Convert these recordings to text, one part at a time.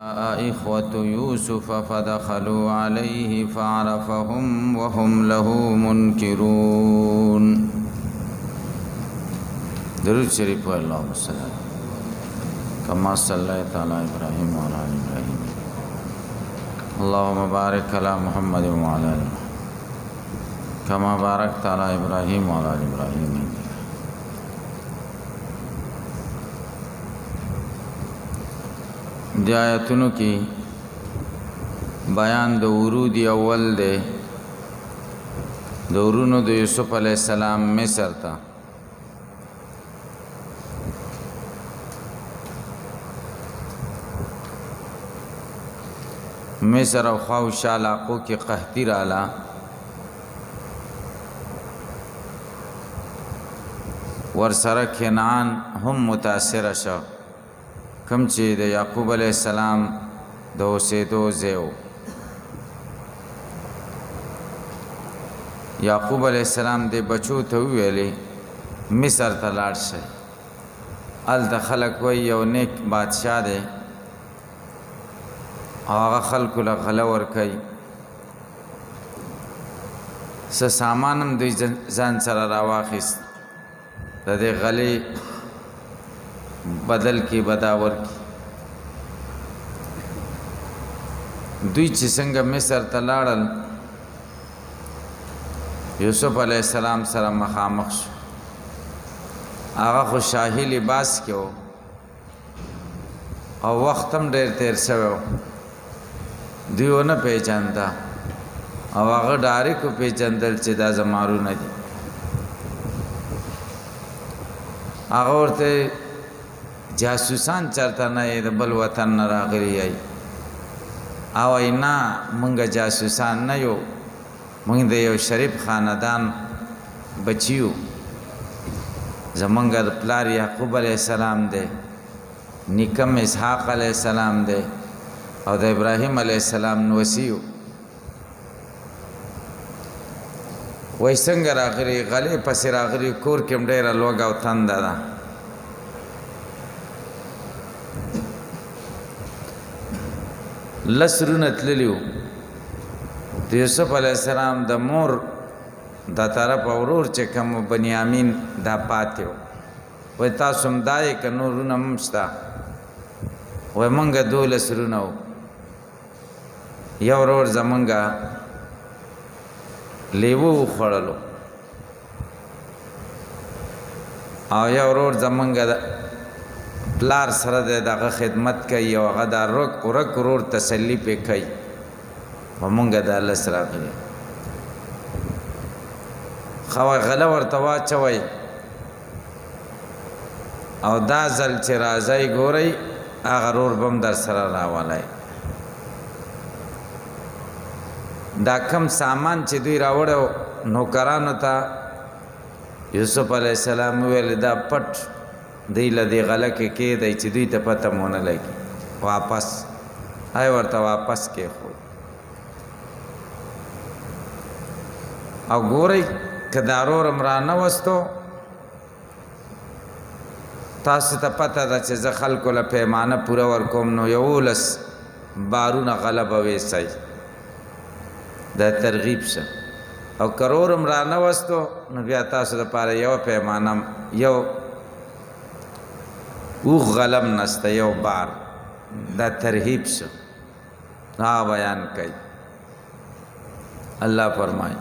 إخوة يوسف فدخلوا عليه فعرفهم وهم له منكرون. درود شریف اللهم صل كما صليت على إبراهيم وعلى آل إبراهيم. اللهم بارك على محمد وعلى آل محمد كما باركت على إبراهيم وعلى آل إبراهيم. دی آیتونو کی بیان د ورود اول دی د ورونو د یوسف علیہ السلام مصر ته. مصر او خواوشا علاقو کی قحطی رالا ورسره کنعان هم متاثر شو کم چې د یعقوب علیہ السلام د اوسېدو ځای و. یعقوب علیہ السلام د بچو ته وویلې مصر ته لاړ شئ، هلته خلک وایي یو نیک بادشاه دی او هغه خلکو له غله ورکوي، څه سامان هم دوی ځان سره راواخیست د دې غلې بدل کی بداور کی. دوی چې څنګه مصر ته لاړل یوسف علیہ السلام سره مخامخ شو. هغه خو شاهي لباس کې و او وخت هم ډېر تیر شوی و، دوی ونه پیژانده او هغه ډایرکټ وپیژندل چې دا زمارونه دي. هغه ورته جاسوسان چرته نه د بل وطن نه راغلي ای او اینا مونږ جاسوسان نه یو، مونږ د یو شریف خاندان بچیو، زمونږ د پلار یعقوب علیہ السلام دی، نیکم اسحاق علیہ السلام دی او د ابراهیم علیہ السلام نوسیو. وای څنګه راغلي غلې پسې راغلي کور کې هم ډېره لوږه او تنده ده. لسرونه تللیو د یوسف علیہ السلام د مور د طرف ورور چې کوم بنیامین دا پاتیو، وای تاسو هم دای که نورونه هم شته؟ وای مونږ 12 رونه وو، یو ورور زمونږ لیوه وخوړلو او یو ورور زمونږ پلار سره دغه خدمت کوي او هغه د ورک ورور تسلی پې کوي او مونږ د الله سره راغلي. خو غله ورته واچوئ او دا ځل چې راځئ ګورئ هغه ورور به هم در سره راولئ. دا کم سامان چې دوی راوړو نوکرانو ته یوسف علیہ السلام ویل دا پټ دی له دې غله کې کېدی چې دوی ته پته مونه لګي، واپس هی ورته واپس کېښود. او ګورئ که دا ورور هم رانوستو تاسو ته پته ده چې زه خلکو له پیمانه پوره ورکوم نو 11 بارونه غله به ویسئ، دا ترغیب شه. او که ورور هم رانوستو نو بیا تاسو دپاره یوه پیمانه یو اوغ غلم نسته یو بار، دا ترهیب شو. نا بیان کئی اللہ فرمائی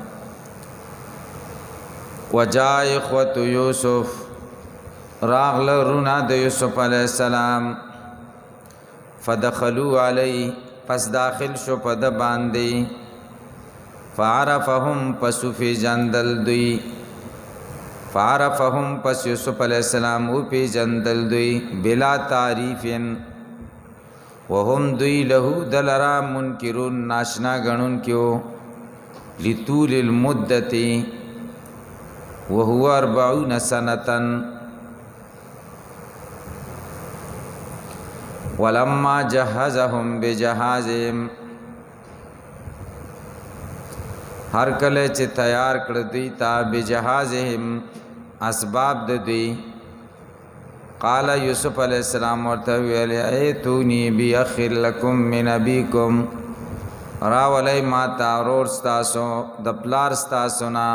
وجاء اخوة یوسف راغل رونا د یوسف علیہ السلام فدخلوا علی پس داخل شو پد باندی فعرفهم پسو فی جندل دوی فعرفهم پس یوسف علیہ السلام او پی جندل دوی بلا تعریفین وهم دوی له دلرا منکرون ناشنا گنون کیو لطول المدتی وهو 40 سنتن ولما جهزهم بجهازهم هر کله چې تیار کړ دوی تا بجهازهم اسباب د دوی قال یوسف علیہ السلام ورته ویل ایتونی بیخ لکم من ابیکم راولی ما تارور ستاسو د پلار ستاسو نا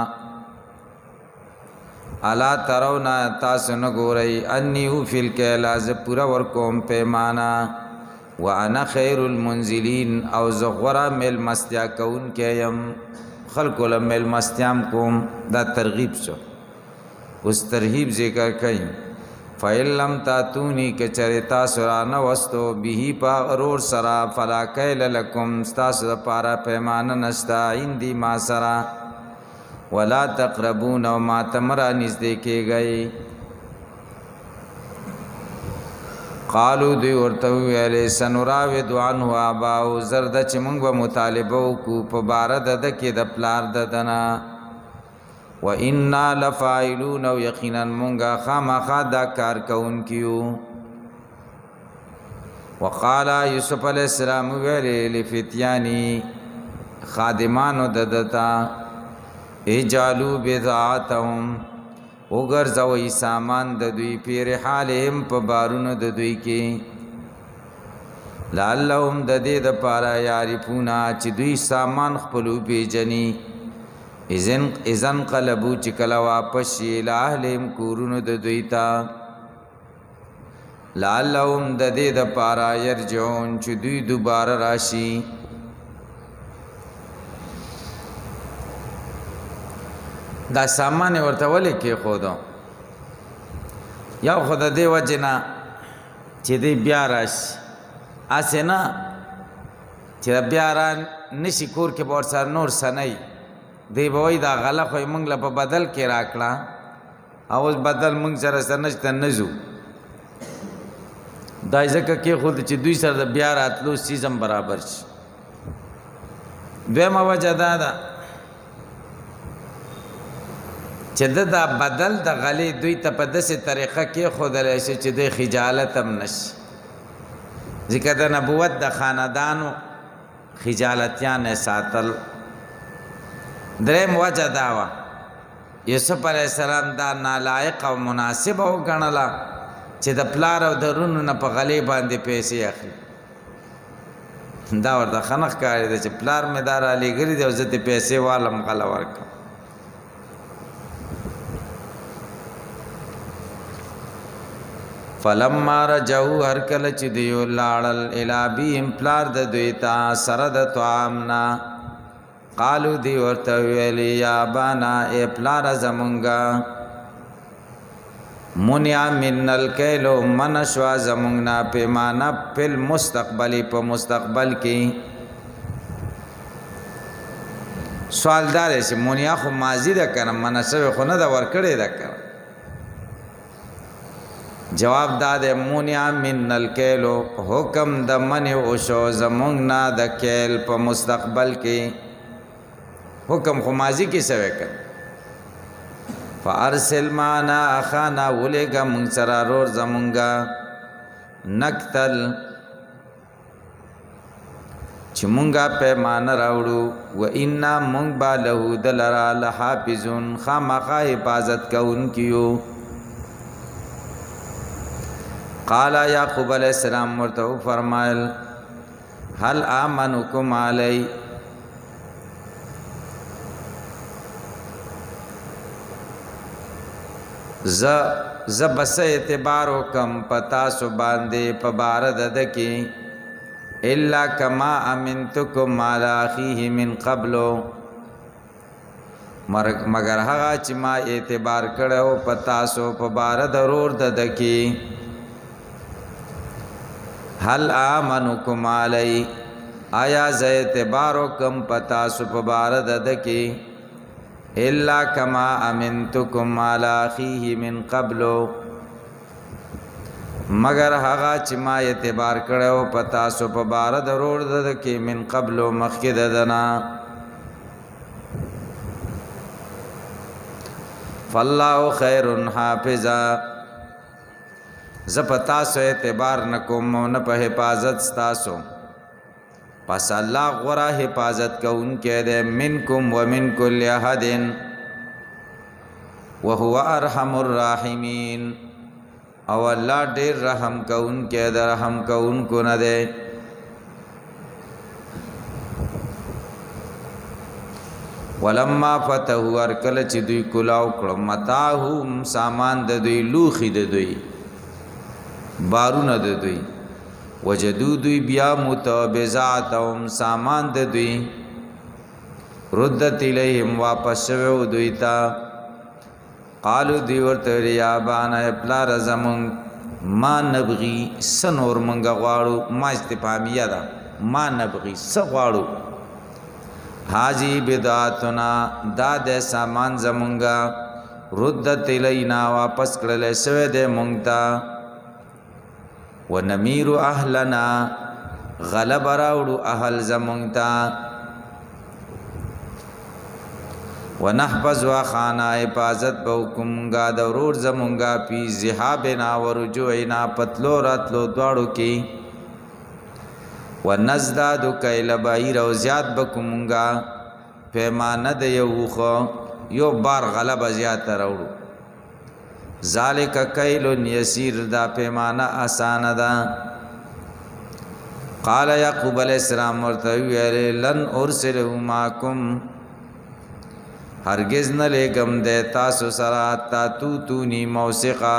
الا ترونا تاسو نګورئ انی اوفی الکیل از پورا ورکوم پیمانا وانا خیر المنزلین او زغورا مل مستیا کون کیم خلق لمل مستیام کوم دا ترغیب شو اس ترغیب ذکر کئ فَإِن لَّمْ تَأْتُونِي كَچَرِتَا سُرَانَ وَسْتُو بِهِ پَغْرُور سَرَا فَلَا كَيْلَ لَكُمْ ستاسو پارا پیمان نشتا عندي ما سرا وَلَا تَقْرَبُونَ وَمَا تَمْرَا نزدیکے گئی قالو دوی ورتوی علی سنراود عنه آباو زرد چې موږ به مطالبه وکړو په باره د ده کې د پلار ددنه و انا لفاعلون او یقینا مونږه خامخا دا کار کوونکیو وقال یوسف علیہ السلام ویل لفتیانی خادمانو ددتا اجالو بضاعتهم وګرځوي سامان د دوی پیر حالهم په بارونو د دوی کې لعلهم د دې د پاره یعرفونا چې دوی سامان خپلو پیجنی اذن قلبو چې کله واپس شي لاهلم کورونو د دوی ته لعلهم د دې د پاره يرجعون چې دوی دوباره راشي دا سامان ورته ولې کې خودو یو خدای دی وجنا چې دی بیا راشي اسنه چې بیا را نشي کور کې ور سره نور سنئ دی بوي دا غلا خو موږ له په بدل کې راکړه او بدل موږ سره سنشته نزو دا ځکه کې خود چې دوی سره د بیا راتلو سیزم برابر شي دویمه وجه دا ده چې دا بدل د غلې دوی ته په داسې طریقه کې ښودلی شي چې دوی خجالت هم نشي ځکه د نبوت د خاندانو خجالتیان ساتل دریم وجه دا وه یوسف علیہ السلام دا نالائق او مناسب وګڼله چې د پلار او د رونو نه په غلې باندې پیسې اخلي دا ورته ښه نه ښکارېده چې پلار مې دا رالیږلي دی او زه دې پیسې والم غله ورکړم فلما رجعوا هر کله چې دوی لاړل الی ابیهم پلار د دوی ته سره د طعامنا قالو دی ورته ویلی یا بانا ای پلار زمونږه منع من الکیلو من شوا زمونږ نه پیمانه په مستقبلی په مستقبل کې سوال دار چې منع خو ماضی ده کنه منصب خو نه ده ورکړې ده کنه جواب داده منع من الکیلو حکم د منع وشو زمونږ نه د کیل په مستقبل کې حکم خو ماضی کې سوی کړ فارسل معنا اخانا ولېګه مونږ سره رور زمونږه نقتل چې مونږه پیمانه راوړو و انا مونږ به له دلرا لحافظون خامخا حفاظت کوونکیو قال یعقوب علیہ السلام ورته فرمایل هل امنکم علی ز بس اعتبار وکم پتا سو باندې په بار د کی الا کما امنتکم علی اخیه من قبل مگر هغه چې ما اعتبار کړو پتا سو په بار ضرور د کی هل امنکم علی آیا ز اعتبار وکم پتا سو په بار د کی الا کما امنتکم علی اخیه من قبل مگر هغه چې ما اعتبار کړو پتا سو په بار ضرور د کې من قبل مخکې دنا فالله خیر حافظا ز پتا سو اعتبار نکوم نه په حفاظت تاسو پس الله غره حفاظت کوونکی دی منکم ومن کل احد وهو ارحم الراحمین او الله ډیر رحم کوونکی د رحم کوونکو نه دی. ولما فتحوا ارکل چې دوی کلاو کړو متاهم سامان د دوی لوخي د دوی بارونه د دوی وجدو دوی بیا متبزاتهم سامان د دوی ردت الیهم واپس شوه دوی ته قالو دی ورته یا بانا پلار زمون ما نبغي سنور منګه غواړو ما استفهامیه ده ما نبغي سغواړو حاجی بدعاتنا دا د سامان زمونږه ردت الینا واپس کړل شوی د مونږ ته ونمیر اهلنا غلب راوړو اهل زمونږ ته ونحفظ واخانا حفاظت بوکمږه د ورور زمونږه پی ذهابنا ورجوعنا پتلو راتلو دواړو کې ونزداد کیل بعیر او زیاد بکومږه پیمانه د یو بار غلب زیات راوړو ذالک کیل یسیر دا پیمانه آسان ده. قال یعقوب علیہ السلام ورته ویل لن ارسله معکم هرگز نه لګم د تاسو سره تا تونی موثقه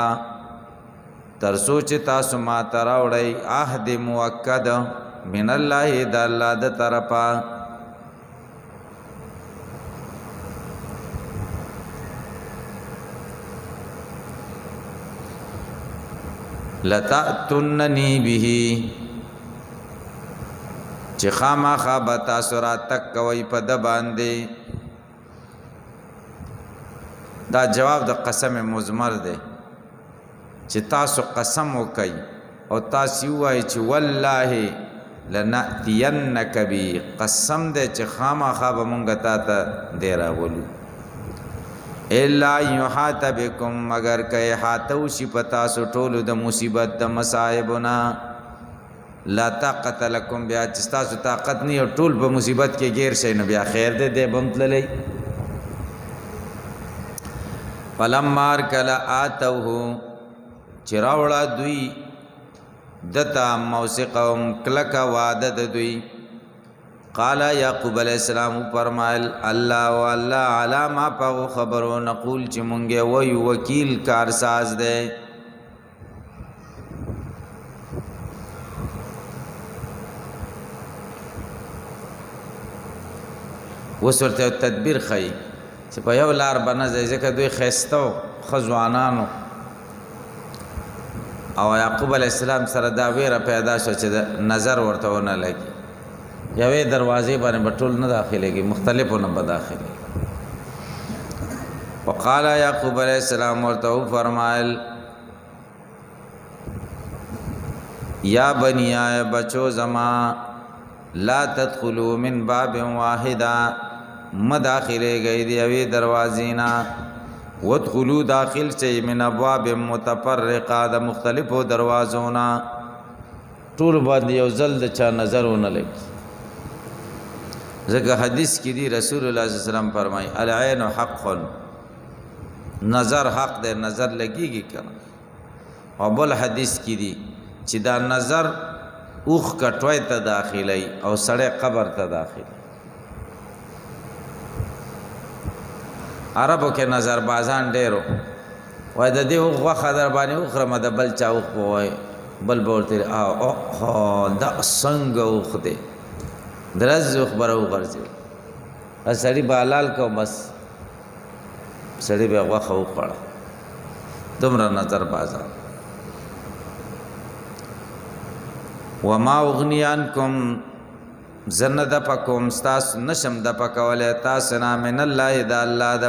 تر سوچ تاسو ما تراوړی عهد موکد من الله د الله د طرفا لتاتننی به چې خامخا بتا سورا تک کوي په د باندې دا جواب د قسم مزمر دی چې تاسو قسم وکي او تاسو وایي چې والله لنأتینک بی قسم دے چې خامخا به مونږ تا ته دی راولو الا یحاط بکم مگر که احاطه وشي په تاسو ټولو د مصیبت د مصائبنا لا طاقت لکم بیا چې تاسو طاقت نه او ټول په مصیبت کې غیر شي نو بیا خیر دې دی بم تللی فلما ارکل آتوه چې راوړه دوی دتا موثقهم کلک وعده د دوی قال یعقوب علیہ السلام فرمایل الله والله علامه په خبرو نقول چې مونږه وای وکیل کارساز ده وسورته تدبیر خی چې په یو لار باندې ځکه دوی خېستو خزوانانو او یعقوب علیہ السلام سره دا ویره پیدا شو چې نظر ورته ونه لګي یوې دروازې باندې بټول نه داخليږي مختلفو نه بداخلي وقال یعقوب علیہ السلام ورته فرمایل یا بنی بچو زما لا تدخلوا من باب واحدا مداخله گئی دی یوې دروازې نه وادخلوا داخل چي من ابواب متفرقه د مختلفو دروازونا ټول باندې یو ځل د چا نظرونه لګي ځکه حدیث کې دی رسول الله صلی الله علیه وسلم فرمایي العين حق نظر حق دی نظر لګيږي کنه او بل حدیث کې دی چې دا نظر اوخ کټوي ته داخلي او سړی قبر ته داخلي عربو کې نظر بازان ډېرو وای د دې وغه در باندې اخرمه د بل چا وخ وای بل بولته او دا څنګه وخ دې درز خبره وغورځي اسړي بالال کو بس سړي به وخه وخړه دومره نظر بازان وما اغنیانکم زنه د پکوم استاس نشم د پکوله تاسو نه من الله د الله د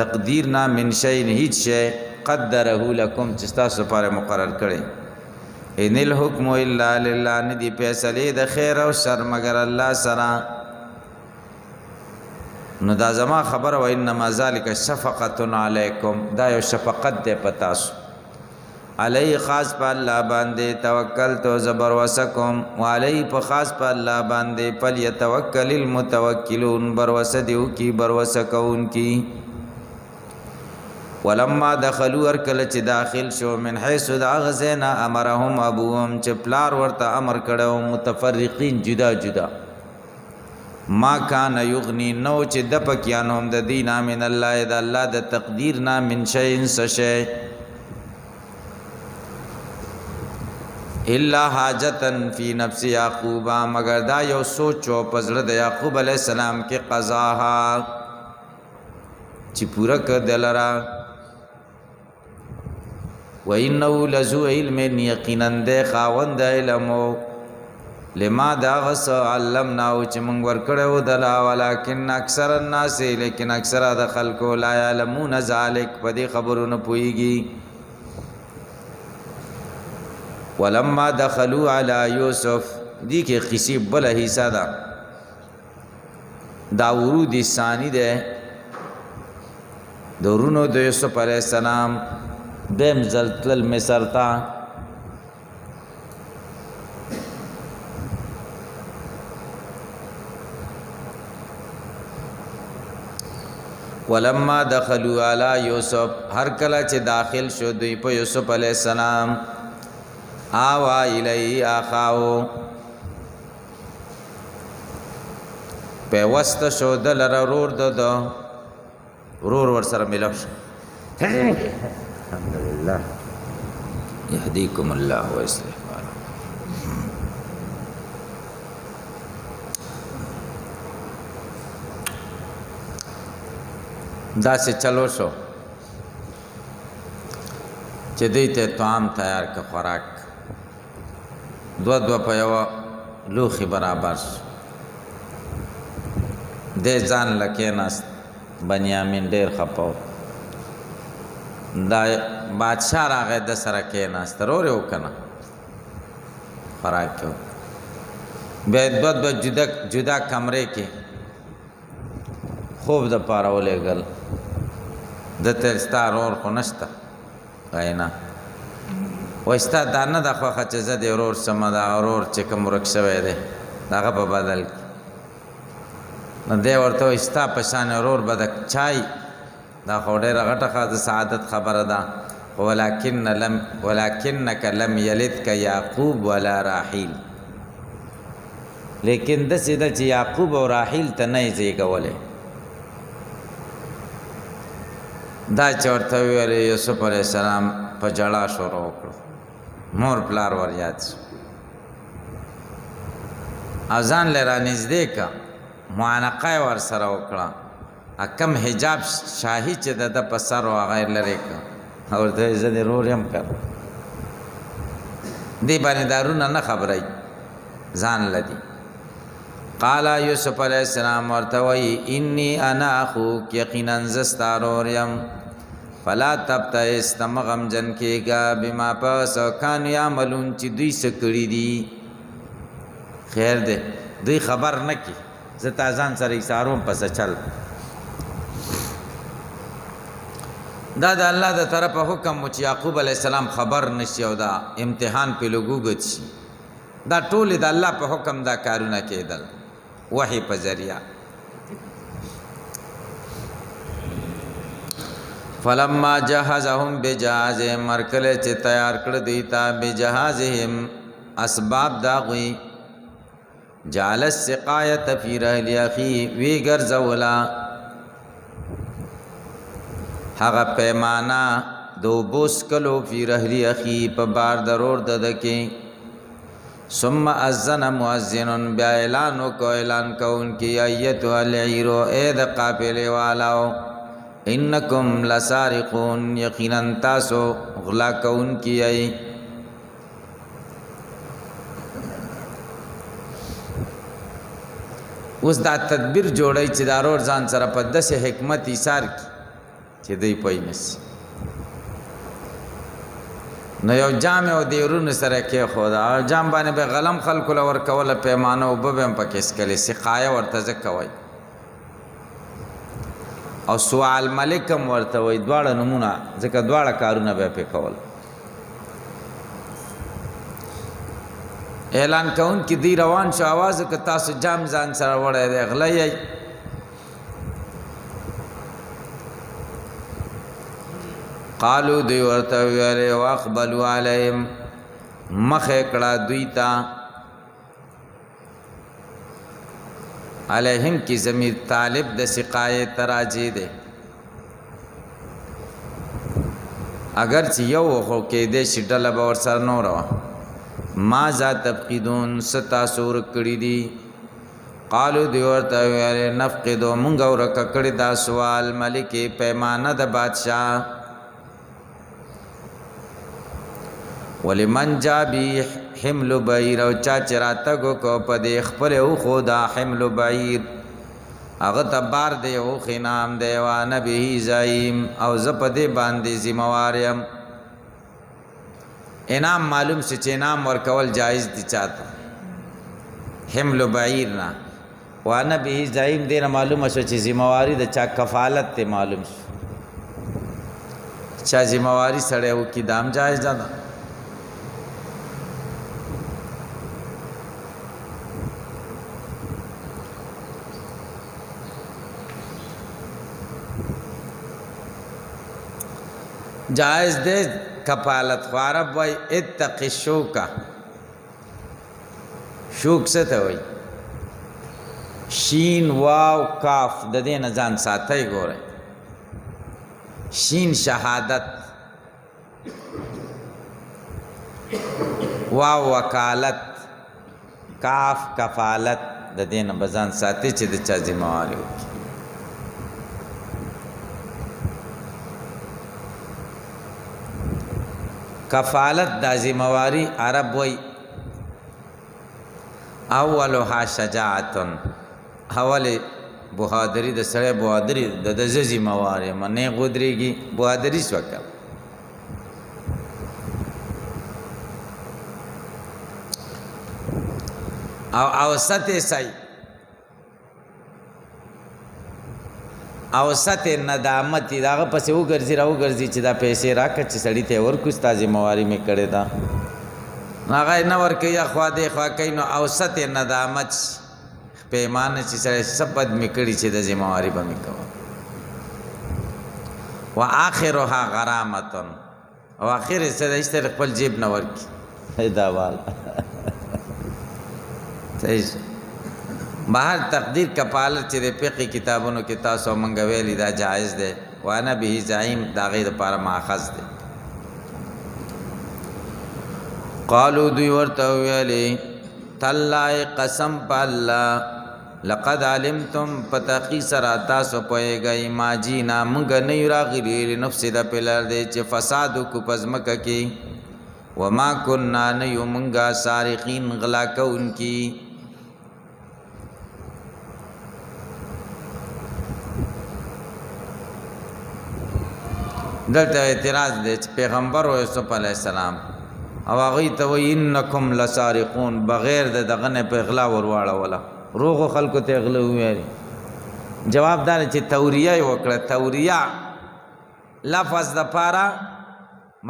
تقدیر نه من شی نه هیڅ شی قدره لكم چې تاسو لپاره مقرر کړي ان الحكم الا لله ندی فیصله د خیر او شر مگر الله سره نو دا زما خبر و انما ذلك شفقه علیکم دا یو شفقت ده پتاسو علی خاص په الله باندې توکل تو زبر وسکم وعلی په خاص په الله باندې فل یتوکل المتوکلون بر وسدیو کی بر وسکون کی ولما دخلوا ارکل چې داخل شو من حيث دا غزینا امرهم ابوهم چې پلار ورته امر کړو متفرقین جدا جدا ما کان یغنی نو چې د پکیانوم د دینا من الله د الله د تقدیر نا من شیء سشی الا حاجتن فی نفس یعقوب مگر دا یو سوچ او پزړه د یعقوب علی السلام کې قضاها چې پورا کړدلرا و انه لذو علم یقینا د خاوند علم لما دا غس علمنا او چې موږ ورکړو دلا ولکن اکثر الناس لیکن اکثر د خلکو لا علمون ذلک په دې خبرونه پويږي ولما دخلوا على يوسف دي کې قصې بل حصہ دا ورود ثانی ده دورونو د یوسف علی السلام دیم زلتل مصر تا ولما دخلوا على يوسف هر کله چې داخل شو دوی په یوسف علی السلام آوا الی اخاو په واسطه شو دلر رور دد رور ور سره ملو الحمدلله يهديكم الله ويصلح بالكم دا سے چلو شو چې دې ته طعام تیار ک خوراک دو په یو لوخي برابر دې ځان لکه ناس بنیامین ډېر خپاو دا بادشاہ راغی د سره کې ناس ترور یو کنه خوراک به دو جدا کمرې کې خوب د پاره ولېګل د تلستار اور خو نشته غینا وستا دانه د خو خچ زده اورور سم دا اورور چې کوم رکشوي ده داغه په بدل نه دی ورته استا پشان اورور بد چای دا خوډه رغټه خاص سعادت خبره ده ولكنك لم يلدك يعقوب ولا راحيل لیکن د سیده چې یعقوب او راحیل ته نه زیږولې دا چورته ویل یوسف علی السلام په جړا شروع وکړ مور پلار ور یاد اذان لرا نږدې کا معانقه ور سره وکړه اکم حجاب شاهي چې د په سر او غیر لري کا اور ته زه رور يم کړ دی باندې دارونه نه خبرای ځان لدی قال یوسف علیہ السلام ورتوی انی انا اخوک یقینا زستارور یم فلا تبتئس تمغم جن کېگا بما پس کان یعملون چې دوی سکړی دي خیر ده دوی خبر نه کی زتا ځان سره ایثاروم پس چل دا د الله د طرفه حکم چې یعقوب علی السلام خبر نشي او دا امتحان په لګوګت شي دا ټول د الله په حکم دا کارونه کېدل وحی په ذریعہ فلما جهزهم بجهازهم مرکل چې تیار کړ دی تا بجهازهم اسباب دا غوي جعل السقایه فی رحل اخی وی ګرځولا هغه پیمانا دو بوس کلو فی رحل اخی په بار ضرور ددکې ثم اذن مؤذن بیا اعلان کو ان کی ایت العیرو اید قافلے والاو انکم لسارقون یقینا تاسو غلا کون کی ای اوس دا تدبیر جوړی چې دارور ځان سره په دسه حکمت ایثار کی چې دی پوینس نو یو جامع او دیرون سره کې خدا جام باندې به غلم خلق لور کوله پیمانه او به هم پکې سکلي سقایه ورته زکوي او سوال ملکم ورته وي دواړه نمونه ځکه دواړه کارونه به په کول اعلان کون کی دی روان شو आवाज ک تاسو جام ځان سره وړه دی غلې قالو دوی ورته ویل واقبلوا علیهم مخه کړه دوی ته علیهم کی ضمیر طالب د سقایت راجی ده اگر چې یو خو کې دې شډله به ورسره نو روا ما ذا تفقدون ستا سور کړی دي قالو دی ورته ویل نفقدو مونږ ورکه کړی دا سوال ملک پیمانه د بادشاہ ولمن جا بی حمل بعیر او چا چراته کو په دې خپل او خدا حمل بعیر هغه تبار دی او خنام دی وا نبی زایم او زپدې باندې ذمہواریم انعام معلوم چې انعام ورکول جایز دي چاته حمل بعیر نه وا نبی زایم دې معلومه شو چې ذمہواری د چا کفالت ته معلوم شو چا ذمہواری سره او کی دام جایز ده جائز دے کفالت خوارب وی اتقی شوکا شوک سے تا وی شین واو کاف د دې نه ځان ساتي ګوره شین شهادت واو وکالت کاف کفالت د دې نه بزان ساتي چې د چا ذمہواری وکړي کفالت دا ذمہواری عرب وی اولها شجاعتن اول بہادری د سړی بہادری د ذمہواری منه غدریږي بہادری شوکه او اوسط سای اوسط ندامت داغه پسې وګرځي چې دا پیسې راکړه چې سړی ته ورکو ستا ذمہواری مې کړې ده هغه نه ورکوي یا خوا دې خوا کوي نو اوسط ندامت پیمانه چې سړی سبد مې کړي چې د ذمہواری به مې کوه و آخرها غرامتن او آخر یې څه دی خپل جیب نه ورکړي دا والا صحیح بهر تقدیر کفالت چې د فقه کتابونو کې تاسو مونږ ویلي دا جایز دی وانا به زعیم دا غیر لپاره ماخذ دی قالو دوی ورته ویلي تالله قسم بالله لقد علمتم پتاقی سرا تاسو پوهیږئ ما جینا مونږ نه راغلي نفس د پلار دی چې فساد کو پزمکه کې وما كنا نه یو مونږه سارقین غلا کوونکی دلته اعتراض دی چې پیغمبر یوسف علیه السلام او هغه ته وی انکم لسارقون بغیر د دغه نه په اغلا ورواړه ولا روغ خلکو ته اغلا ویاري جواب دار چې توریه وکړه توریه لفظ د پاره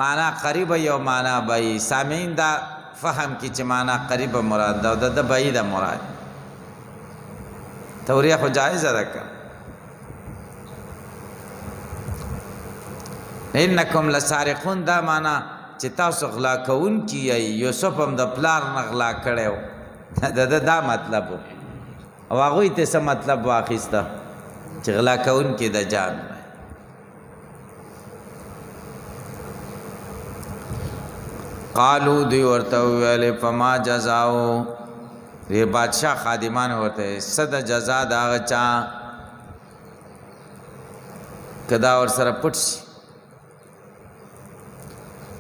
معنا قریب یو معنا به سامعین دا فهم کی چې معنا قریب مراد ده د بعید مراد توریه خو جایز ده انکم لسارقون دا معنا چې تاسو غلا کوون کی یوسف هم د پلار نه غلا کړو دا مطلب او هغه ته څه مطلب واخیسته چې غلا کوون کی د جان قالو دی ورته ویل فما جزاو ری بادشاہ خادمان ورته صد جزا دا چا کدا ور سره پټ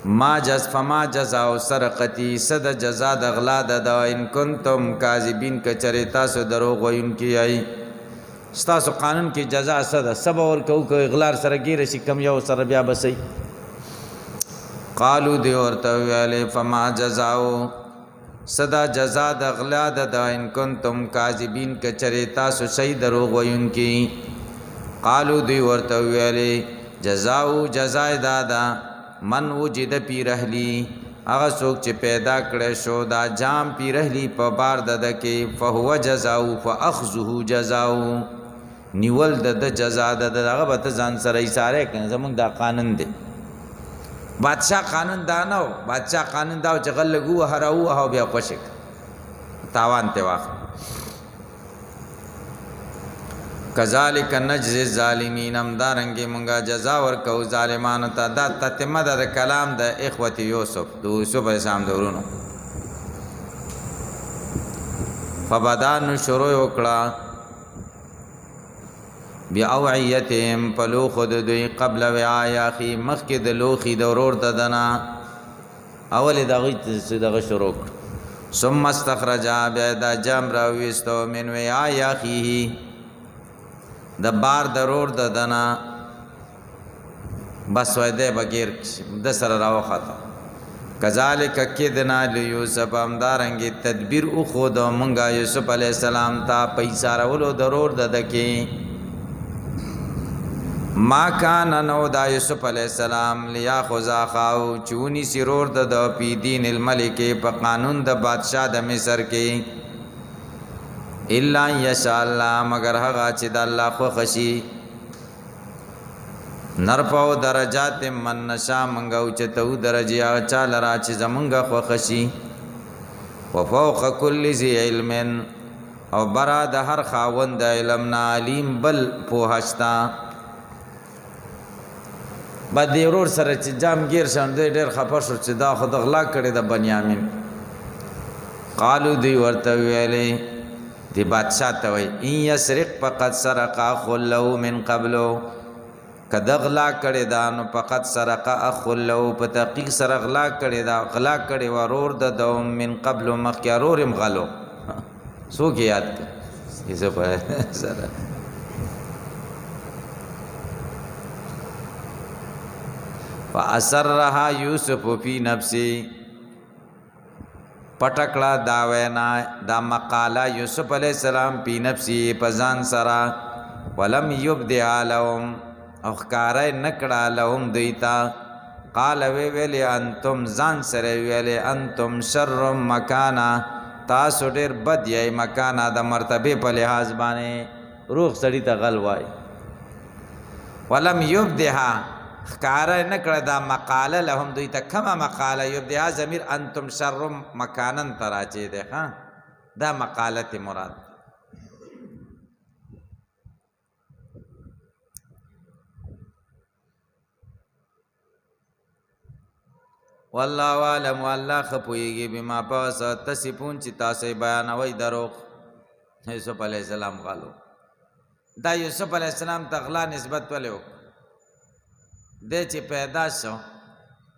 ما جز فما جزاو سرقتی صد جزا د غلا د ان کنتم کاذبین کچری تاسو دروغ وینکی ای تاسو قانون کې جزا صد صبر ور کو اغلار سره ګیر شي کم یو سره بیا بسې قالو دی ورته ویل فما جزاو صدا جزا د غلا د ان کنتم کاذبین کچری تاسو صحیح دروغ وینکی قالو دی ورته ویل جزاو جزای دادا من وجد پی رحلی هغه څوک چې پیدا کړي شو دا جام پی رحلی په بار د کې فهو جزاء فاخذه جزاء نیول د جزاء د هغه به ځان سره اشاره کوي زمونږ دا قانون دی بادشاہ قانون دا نه و بادشاہ قانون دا و چې غل لږ ووهه راووهه او بیا خوشې تاوان ترې واخله کذالک نجزی الظالمین همدارنګې مونږه جزا ورکوو ظالمانو ته دا تتمه ده د کلام د اخوت یوسف د یوسف علیه السلام د ورونو فبدا نو شروع وکړه باوعیتهم په لوښو د دوی قبل وعای اخي مخکې د لوښي د ورور د دنه اولې د هغوی دغه شروع کړ ثم استخرجا بیا دا جام راویستو من وعای اخیه د بار ضرور د دنا بس وایده بغیر د سره راوخاته کذالک کدنا لیوسف امدارنګي تدبیر او خود مونږه یوسف علی السلام ته پیسې راولو ضرور د دکی ما کان نو د یوسف علی السلام لیاخذ اخاو چونی سرور د پی دین الملک په قانون د بادشاہ د مصر کې الا یشاء الله مگر هغه چې د الله خو خشي نرفعو درجات من نشا منګو چې تو درجه چا لرا چې زمونږه خو خشي وفوق كل ذي علم او برا د هر خاوند علم علیم بل پوهشتا بعد ورور سره چې جام گیر شان ډېر خپه شو چې دا خود غلا کړی د بنیامین قالو دی ورته ویلې دی بادشاہ ته وای ان یسرق فقط سرق اخ له من قبل کدغلا کړي دا نو فقط سرق اخ له په تحقیق سره غلا کړي دا غلا کړي ورور د دوم من قبل مخیارورم غلو سو کې یاد کیسه په سره فاسرها یوسف فی نفسی پټکړه دا وینا دا مقاله یوسف علی السلام پی نفسی پزان سرا ولم یبدها لهم اخکار نکړه لهم دیتا قال ویل انتم ځان سره ویل انتم شر مکانا تاسو ډیر بد یې مکانا د مرتبه په لحاظ باندې روح سړی ته غل وای ولم یبدها خکاره نکړه دا مقاله لهم دوی ته کما مقاله یبدها ضمیر انتم شر مکانن تراچه ده ها دا مقاله مراد والله علم والله خپويږي بما پس تصفون چې تاسو بیانوي دروغ یوسف علی السلام غلو دا یوسف علی السلام تغلا نسبت ولې د چې پیدا شو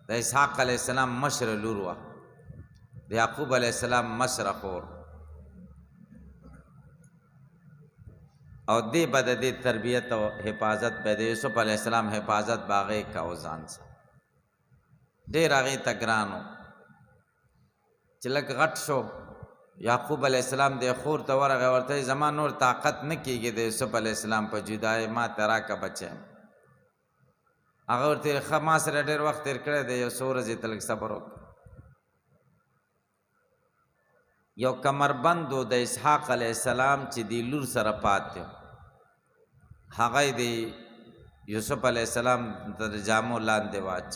د اسحاق علیه السلام مشر لور وه د یعقوب علیه السلام مشر خور او دې به د دې تربیت او حفاظت به د یوسف علیه السلام حفاظت باغې کا ځان سره ډېر هغې ته ګران و چې لږ غټ شو یعقوب علیه السلام د خور ته ورغی ورته زما نور طاقت نه کېږي د یوسف علیه السلام په جدای ما ته راکه بچی هغه ورته ما سره ډېر وخت تېر کړی دی یو څو ورځې ته لږ صبر وکړه یو کمربند د اسحاق علیه السلام چې د لور سره پاتې هغه د یوسف علیه السلام د جامو لاندې واچ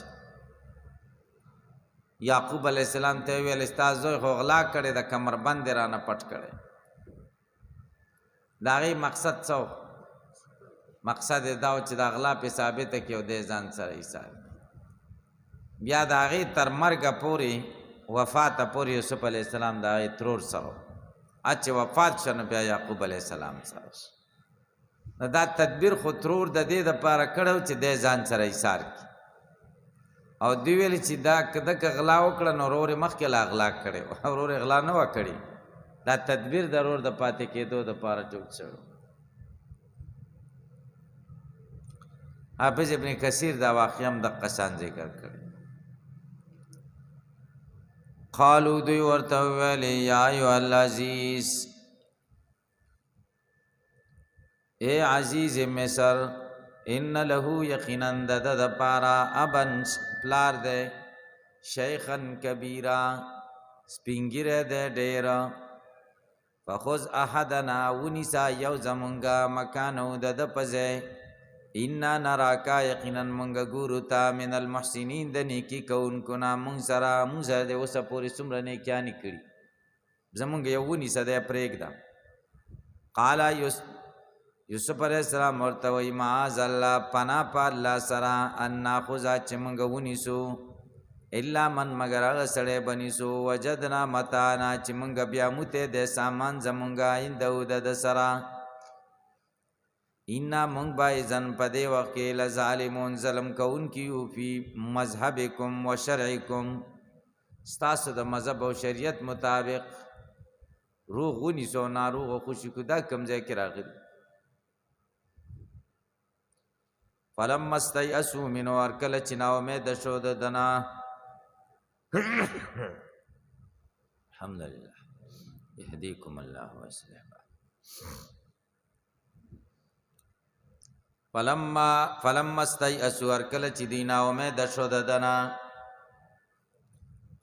یعقوب علیه السلام ته ویل ستا زوی خو غلا کړی د کمربند یې رانه پټ کړی د هغې مقصد څه مقصد دا و چې د غلا په ثابته کې او د ځان سره حساب بیا د هغې تر مرګه پورې وفاته پورې یوسف علیه السلام د هغې ترور سره چې وفات شو نو بیا یعقوب علیه السلام سره نو دا تدبیر خو ترور د دې دپاره کړی چې دی ځان سره ایثار کړي او دوی ویلې چې دا که دکه غلا وکړه نو ورور یې مخکې لا غلا کړی و ورور یې غلا نه وه کړې دا تدبیر د ورور د پاتې کېدو دپاره جوړ شوی حافظ ابن کثیر دا واقعه هم دقه شان ذکر کړی قالو دوی ورته ویلې یا ایها العزیز اے عزیز مصر ان له یقینا د پارا ابن پلار ده شیخن کبیرا سپینګره ده ډیر فخذ احدنا ونسا یو زمونږه مکانو د پځه انا نراکا یقینا منگا گورو تا من المحسنین د نیکی کونکو نا منگ سره د اوسه پوری څومره نیکیانی کړي زمونږ یو ونیسه دی پرېږده. قال یوسف علیہ السلام ورته وایي معاذ الله پناه په الله سره ان ناخذ چې موږ ونیسو الا من مگر هغه سړی بنیسو وجدنا متانا چې موږ بیا موته د سامان زمونږ ایندو د سره انا موږ به ځن په دې وخت کې لظالمون ظلم کوونکي فی مذهبکم و شرعکم ستاسو د مذهب او شریعت مطابق روغ ونیسو ناروغ خوشي کو دا کم ځای کې راغلی. فلما استيئسوا منه ارکل چې نا امید شو د دنا الحمدلله يهديكم الله ويصلح فلما استيئسوا ارکل چې دینا امید شو د دنا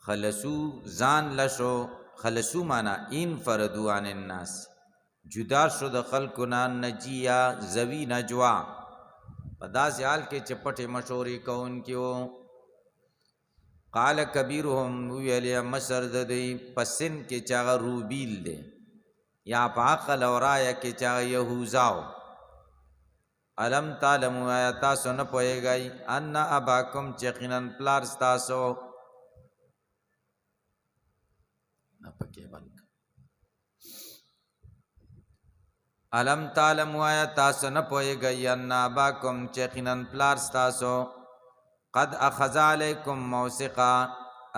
خلصو ځان لشو خلصو معنا انفردوا عن الناس جدا شو د خلقنا نجیا زوی نجوا په داسې حال کې چې پټې مشورې کوونکي وو. قال کبیرهم ویل مشر د دې په سن کې چې هغه روبیل دی یا په عقل او رایه کې چې هغه یهوذا و الم تعلموا آیا تاسو نه پوهېږئ ان اباکم چې یقینا پلار ستاسو علم تعلم وایا تاسو نه پوهېږئ ان اباکم چې یقینا پلار ستاسو قد اخذ علیکم موثقا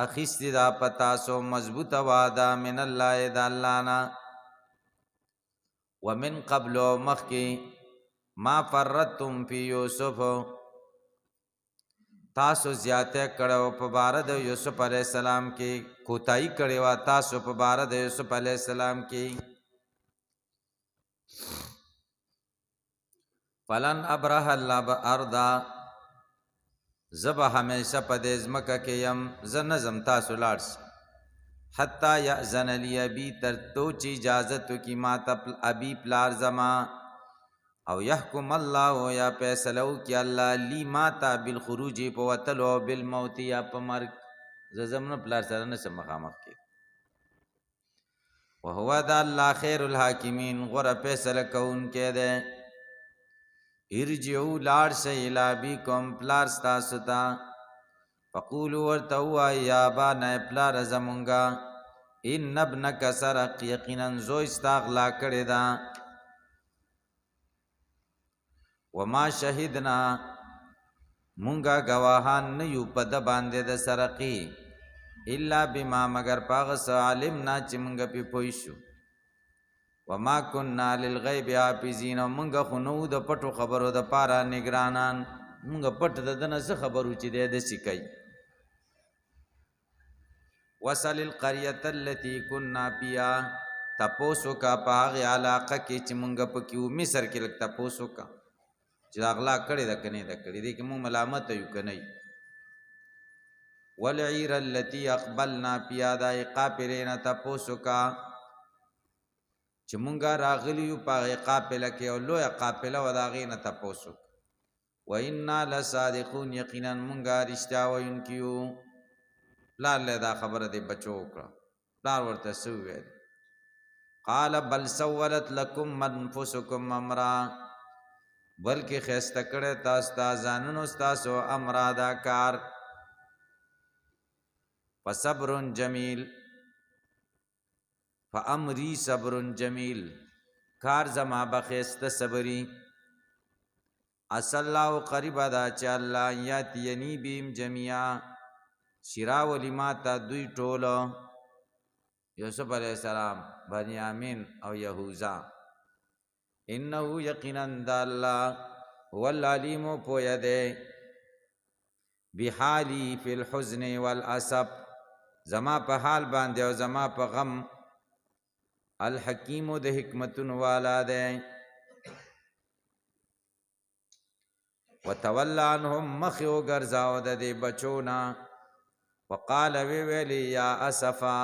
اخیستی دا پتاسو مضبوطه وعده من الله د الله نه ومن قبل مخکی ما فرطتم فی یوسف تاسو زیاته کړو په بار د یوسف علی السلام کې کوتای کړي وا تاسو په بار د یوسف علی السلام کې فلن ابرح الله ارضا زب همیشه په دې ځمکه کې يم ز نظم تاسو لاړس حتا یاذن لی ابي تر تو چې اجازه تو کی ما ته ابي پلار زما او يحكم الله یا فیصلو کی الله لی ما ته بالخروج په وتلو بالموت یا په مرګ زمن پلار سره نه سمخامخ کې وهو ذا الله خير الحاکمین غره فیصله کون کې ده. ارجعوا لار شي الى بكم پلار ستاسو ته فقولوا ورتوا یا با نه پلار زمونږه ان ابنک سرق یقینا زو استغلا کړی دا وما شهدنا مونږه گواهان نه یو په د باندې د سرقي الا بما مگر پاغ علمنا چې مونږ په پوي شو وما كنا للغيب حافظين مونږ خو نو د پټو خبرو د پارا نگرانان مونږ پټ د دنه څه خبرو چې د سکی وصل القريه التي كنا فيها تپوسو کا پاغ علاقه کې چې مونږ په کیو مصر کې لګ تپوسو کا چې اغلا کړي د کني د کړي دي کې مو ملامت یو کني والعير التي اقبلنا پیادا قافلین تپوسو کا چې مونږه راغلی یو په قافله کې او لوی قافله وداغې نه تپوسو و انا لصادقون یقینا مونږه رښتیا وایونکیو پلار له دا خبره دی بچو کړه پلار ورته سوې قال بل سولت لكم انفسكم امرا بلکې خسته کړه تاسو ته ځانونو تاسو امر ادا کار فصبر جمیل فامری صبر جمیل کار زما بخسته صبری اصل الله قریب ادا چې الله یاتینی بیم جميعا شرا ولما تا دوی ټولو یوسف علیہ السلام بنیامین او یهوذا انه یقینا الله هو العلیم پویا دے بحالی فی الحزن والاسف زما په حال باندې او زما په غم الحکیم د حکمتون والا دے وتولى عنهم مخیو ګرځاو د دې بچونا وقال وی ویلی یا اسفا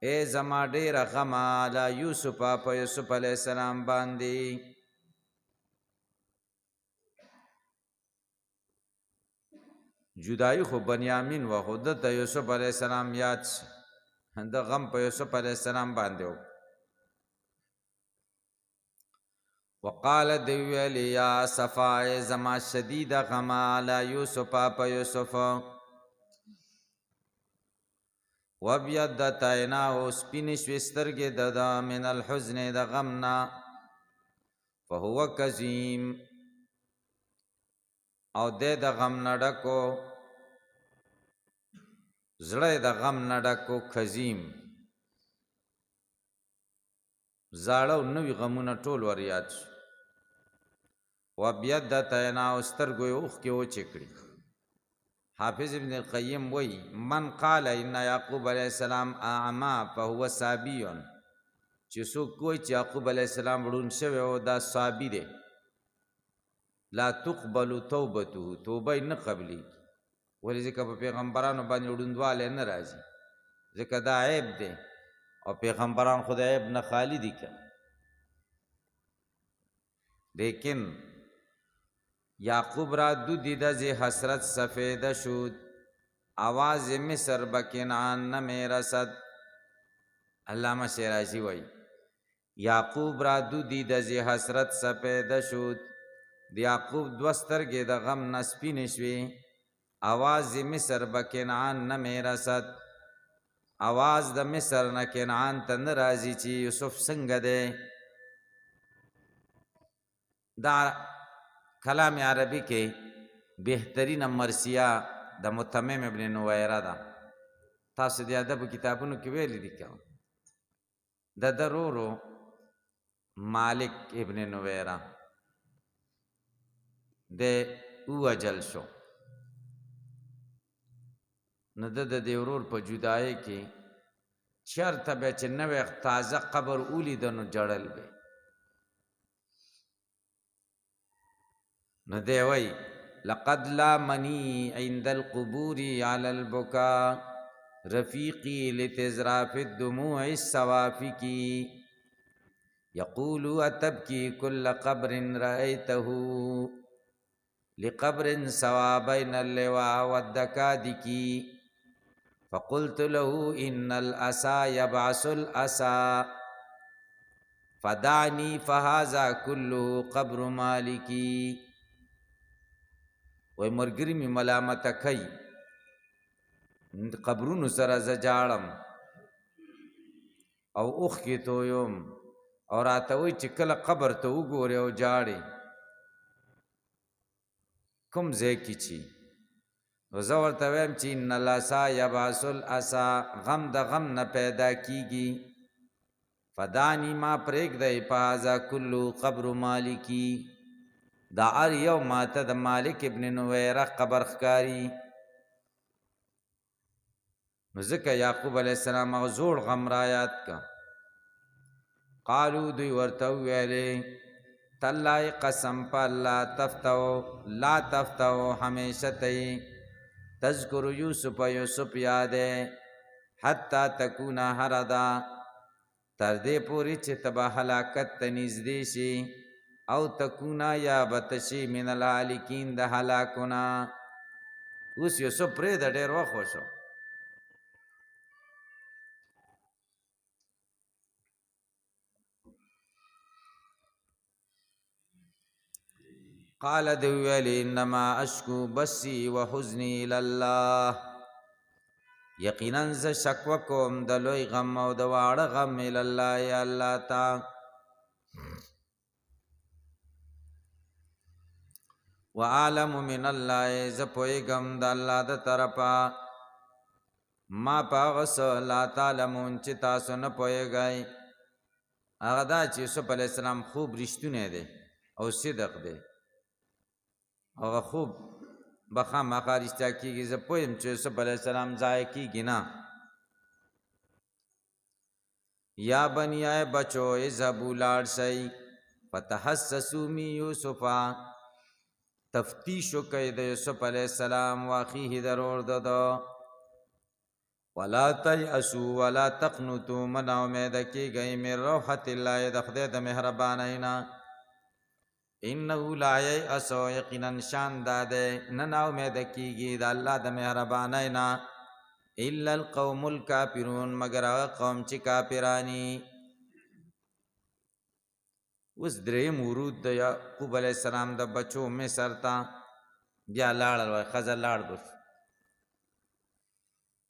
اے زما ډیر غما لا یوسف په یوسف علیہ السلام باندې جدائی خو بنیامین و خو دته یوسف علیہ السلام یاد د غم په یوسف علیہ السلام باندې و. وقال دیویل یا صفای زما شدید غما علی یوسف په یوسف وبیضت عیناه سپینې شوې سترګې د من الحزن د غم نه فهو کظیم او د غم نه ډکو زړه د غم نه ډکو کظیم زاړه او نوي غمونه ټول ور یاد شو. وبیضت عیناه سترګو یې اوښکې وچې کړي. حافظ ابن القیم وی من قال ان یعقوب علیہ السلام اعما فهو صابی چې څوک کوی چې یعقوب علیہ السلام ړوند شوی او دا صابی دی لا تقبل توبته توبه نه قبلی ولې ځکه په پیغمبرانو باندې ړوندوالی نه راځي ځکه دا عیب دی او پیغمبران خود عیب نه خالی دي که لیکن یعقوب را دو دیده زی حسرت سفید شد آواز مصر بکنعان نمی رسد. علامہ شیرازی وی یعقوب را دو دیده زی حسرت سفید شد دی یعقوب دوسترگی دا غم نسپین شوی آواز مصر بکنعان نمی رسد آواز د مصر نه کنعان ته نه راځي چې یوسف څنګه دی. دا کلام عربی کې بهترین مرثیه د متمم ابن نویره ده. تاسو د ادب کتابونو کې ویلي دي که د ضرورو مالک ابن نویره د ووجل شو نو د دې ورور په جدایۍ کې چېرته به چې نوی تازه قبر ولیده نو جړل به نو دی وی لقد لامنی عند القبور علی البکا رفیقی لتزراف الدموع السوافکی یقول اتبکی کل قبر رأیته لقبر سوا بین اللواء والدکادکی فقلت له ان الاسا يبعث الاسا فدعني فهذا كله قبر مالکی. وی مرګری می ملامت کوي قبرونو سره زجاړم او اوخ کې تویم او راته وی چې کله قبر ته وګوري او جاړي کوم ځای کې چی نو زه ورته ویم چې ان الاسا یبعث الاسا غم د غم نه پیدا کیږي فدانی ما پرېږدی فهذا کلو قبر مالکی دا ار یو ماته د مالک ابن نویره قبر ښکاري. نو ځکه یعقوب علیہ السلام هغه زوړ غم را یاد کا. قالو دوی ورته وویلې تالله قسم په الله تفتو لا تفتو همیشه ته تذکر یوسف یوسف یادې حتی تکونه هردا تر دې پورې چې تبه هلاکت ته نږدې شي او تکونا یا بتشی من الهالکین د هلاکونا. اوس یوسف پرې د ډېر وخت وشو قال دی ویلی انما اشکو بسی و حزنی الله یقینا ز شکوه کوم د لوی غم او د واړه غم الله یا الله تا وعالم من الله ز پویګم د الله د طرفا ما پاغس لا تعلمون چې تاسو نه پویګای. هغه دا چې یوسف علیہ السلام خوب رښتونه دی او صدق دی هغه خوب بخامخا رښتیا کېږي. زه پویم چې یوسف علیہ السلام ضایع کېږي نه. یا بنی ای بچو اذهبوا لاړ شئ فتحسسوا من یوسفا تفتیش وکړئ د یوسف علیہ السلام واخیه ضرور دده ولا تیأسوا ولا تقنطوا من امید کېږئ من روحة الله د خدای د مهربانۍ نه انه لا ییأس یقینا شان داده نه نا امید کیږي د الله د مهربانۍ نه الا القوم الکافرون مگر هغه قوم چې کافرانی. اوس دریم ورود د یعقوب علیه السلام د بچو مصر ته بیا لاړل وای ښځه لاړ بس.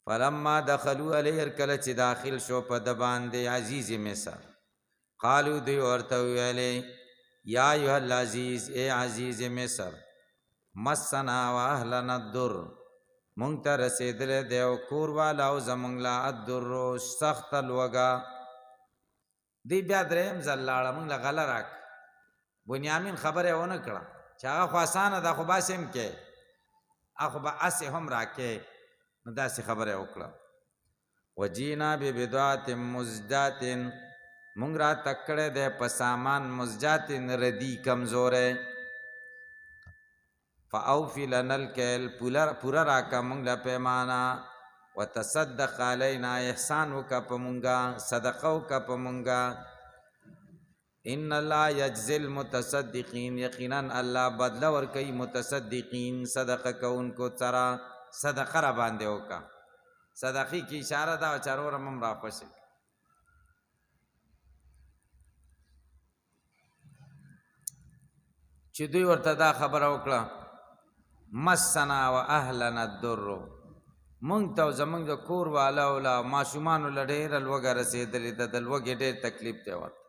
فلما دخلوا علیه هر کله چې داخل شو په د باندې عزیز مصر قالو دوی ورته ویلې یا ایها العزیز اے عزیز مصر مسنا و اهلنا الضر مونږ ته رسېدلی دی او کور والاو زمونږ لا الضر سخت لوږه. دی بیا درېیم ځل لاړه مونږ له غله راک. بنیامین خبره ونه کړه چې هغه خو اسانه ده خو بس هم کې هغه خو به هسې هم راکې نو داسې خبره وکړه. وجینا ببضاعة مزجاة مونږ را تکړه دی په سامان مزجات ردی کمزوره. فاوفی لنا الکیل پورا راکا مونږ له پیمانه وتصدق علینا احسان وکا په مونږه صدقه وکا په مونږه. ان الله یجزی المتصدقین یقینا الله بدله ورکوي متصدقین صدقه کوونکو سره. صدقه را باندې وکا صدقې کی اشاره ده او چارور هم را خوشي. چې دوی ورته دا خبره وکړه مسنا و اهلنا الضر مونږ ته زمونږ د کور والاو له ماشومانو له ډېره لوږه رسېدلې ده د لوږې ډېر تکلیف دی ورته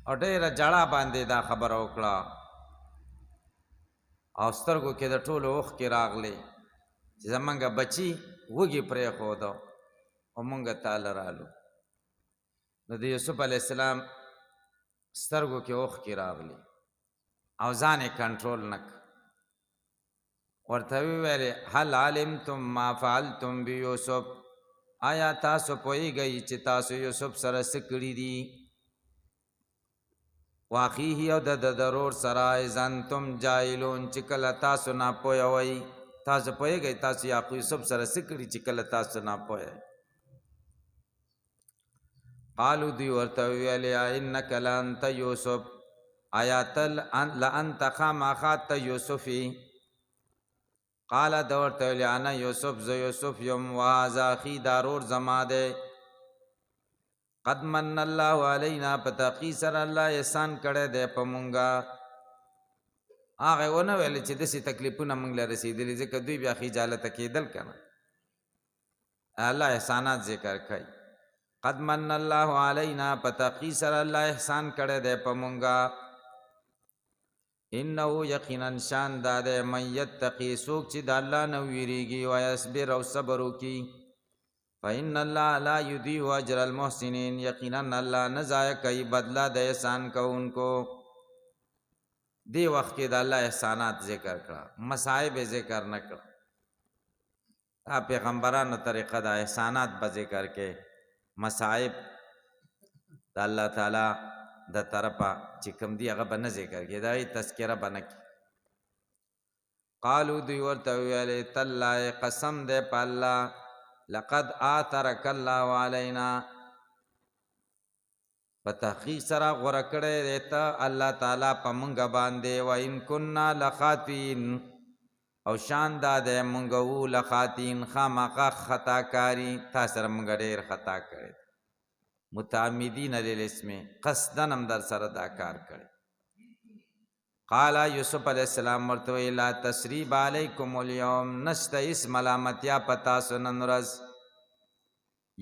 او ډېره جړه باندې دا خبره وکړه او سترګو کې د ټولو اوښکې راغلې چې زمونږ بچي وږي پرېښوده او مونږ تاله رالو. نو د یوسف علیه السلام سترګو کې اوښکې راغلي او ځان یې کنټرول نه کړ. ورته وویلې هل علمتم ما فعلتم بیوسف آیا تاسو پوهیږئ چې تاسو یوسف سره څه کړي دي. واخیه او د ضرور سره اذ انتم جاهلون چې کله تاسو ناپوهه وئ تاسو پوهیږئ تاسو یوسف سره څه کړي چې کله تاسو ناپوهه. قالو دوی ورته ویلې انک لانت یوسف آیا تل لانت خامخا ته یوسفی. قال د ورته ویلې انا یوسف زه یوسف یم وهذا اخی دارور زما دی. قد من الله علینا په تحقیق سره الله احسان کړی دی په مونږه. هغه ونه ویل چې داسې تکلیفونه مونږ له رسېدلي ځکه دوی بیا خجالته کېدل که نه. الله احسانات ذکر کوي. قد من الله علینا په تحقیق سره الله احسان کړی دی په مونږه. انه یقینا شان دا دی من یتقي څوک چې د الله نه ویریږي ویصبر او صبر وکړي فإن الله لا یضیع اجر المحسنین یقینا الله نه ضایع کوي بدله د احسان کوونکو. دی وخت کې د الله احسانات ذکر کړه مصائب ذکر نه کړه. دا پیغمبرانو طریقه د احسانات به ذکر کې مصائب د الله تعالی د طرفه چې کوم دی هغه به نه ذکر کړي دا یې تذکره به نه کړي. قالو دوی ورته ویلې تالله قسم دی په الله لقد آثرک الله علینا په تحقیق سره غوره کړی دی ته الله تعالی په مونږ باندې و ان کنا لخاطئین او شان دا دی مونږ وو لخاطئین خامخا خطا کاری تا سره مونږ ډېر خطا کړی متعمدین للاسم قصدن هم در سره دا کار کړی. قال یوسف علیہ السلام ورته وی لا تسریب علیکم اليوم نشته اس ملامتیا پتا سنن ورځ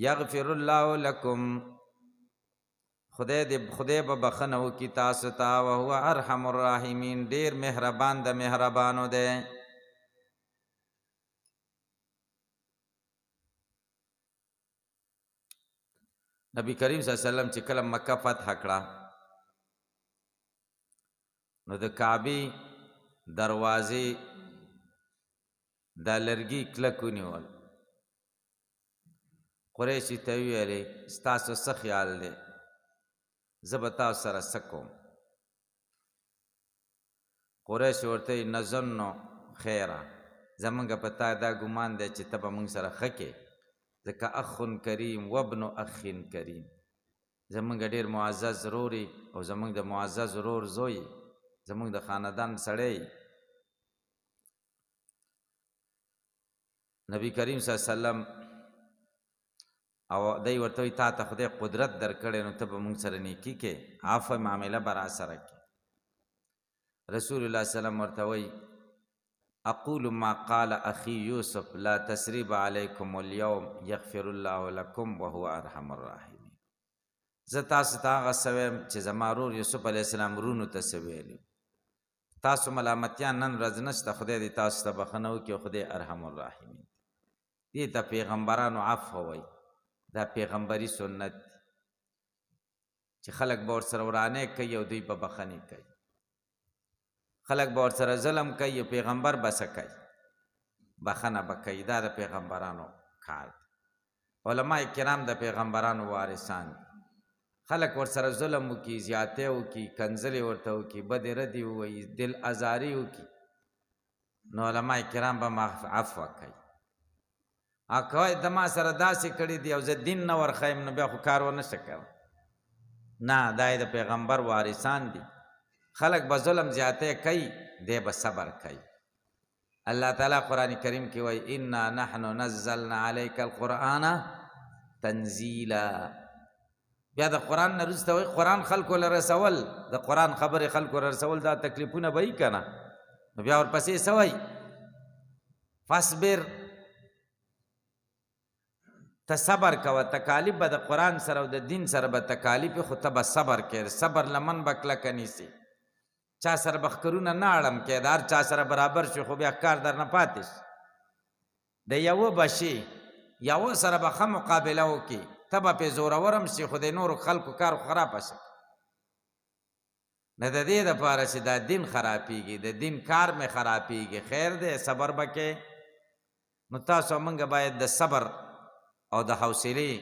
یغفر الله لکم خدای به بخنه وکي تاسو ته او هو ارحم الراحمین ډیر مهربان د مهربانو دی. نبی کریم صلی الله علیه وسلم چې کله مکه فتح کړه نو د کعبه دروازې د لرګي کلک ونیول. قریشي ته ویلې ستاسو څه خیال دی زه به تاسو سره څه کوم. قریش ورته نظن خیره زمونږ په تا دا ګمان دی چې ته به مونږ سره ښه کې ځکه اخ کریم وابن اخ کریم زمونږ ډېر معزز وروري او زمونږ د معزز ورور زوی زمونږ د خاندان سړی نبی کریم صلی الله علیه وسلم او دی ورته وایي تا ته خدای قدرت درکړی نو ته به مونږ سره نیکي کې عفو معامله به را سره کې رسول الله صلی الله علیه وسلم ورته وایي اقول ما قال اخي يوسف لا تسريب عليكم اليوم يغفر الله لكم وهو ارحم الراحمين زه تاسو ته هغه څه ویم چې زما ورور یوسف علیه السلام ورونو ته څه ویلي تاسو ملامتیان نن ورځ نشته خدای دې تاسو ته بخښنه وکړي او خدای ارحم الراحمین دې ته پیغمبرانو عفو وایي دا پیغمبري سنت چې خلک به ورسره ورانه کوي او دوی به بخښنې کوي خلک به ورسره ظلم کوي او پیغمبر به څه کوي بخښنه به کوي دا د پیغمبرانو کار دی علما کرام د پیغمبرانو وارثان دي خلک ورسره ظلم وکړي زیاتې وکړي کنځلې ورته وکړي بدې ردې ووایي دل ازاري وکړي نو علما کرام به عفوه کوي کوی د ما سره داسې کړي دي او زه دین نه ورښیم نو بیا خو کار ورنشته کوم نه دا یې د پیغمبر وارثان دي خلق به ظلم زیاته کوي دی به صبر کوي الله تعالی قرآن کریم کې وایي انا نحن نزلنا علیک القرآن تنزیلا بیا د قرآن نه وروسته وایي قرآن خلکو له رسول د قرآن خبرې خلکو له رسول دا تکلیفونه به وي که نه نو بیا ورپسې څه وایي فاصبر ته صبر کوه تکالیف به د قرآن سره او د دین سره به تکالیف خو ته به صبر کوې صبر لمن به کلکه نیسي چا سره به ښکرونه نه اړم کې د هر چا سره برابر شي خو بیا کار در نه پاتې شي د یوه به شي یوه سره به ښه مقابله وکړي ته به پې زورورم شي خو د نورو خلکو کار خرابه شي نه د دې دپاره چې دا دین خرابېږي د دین کار مې خرابېږي خیر دی صبر به کې نو تاسو موږ باید د صبر او د حوصلې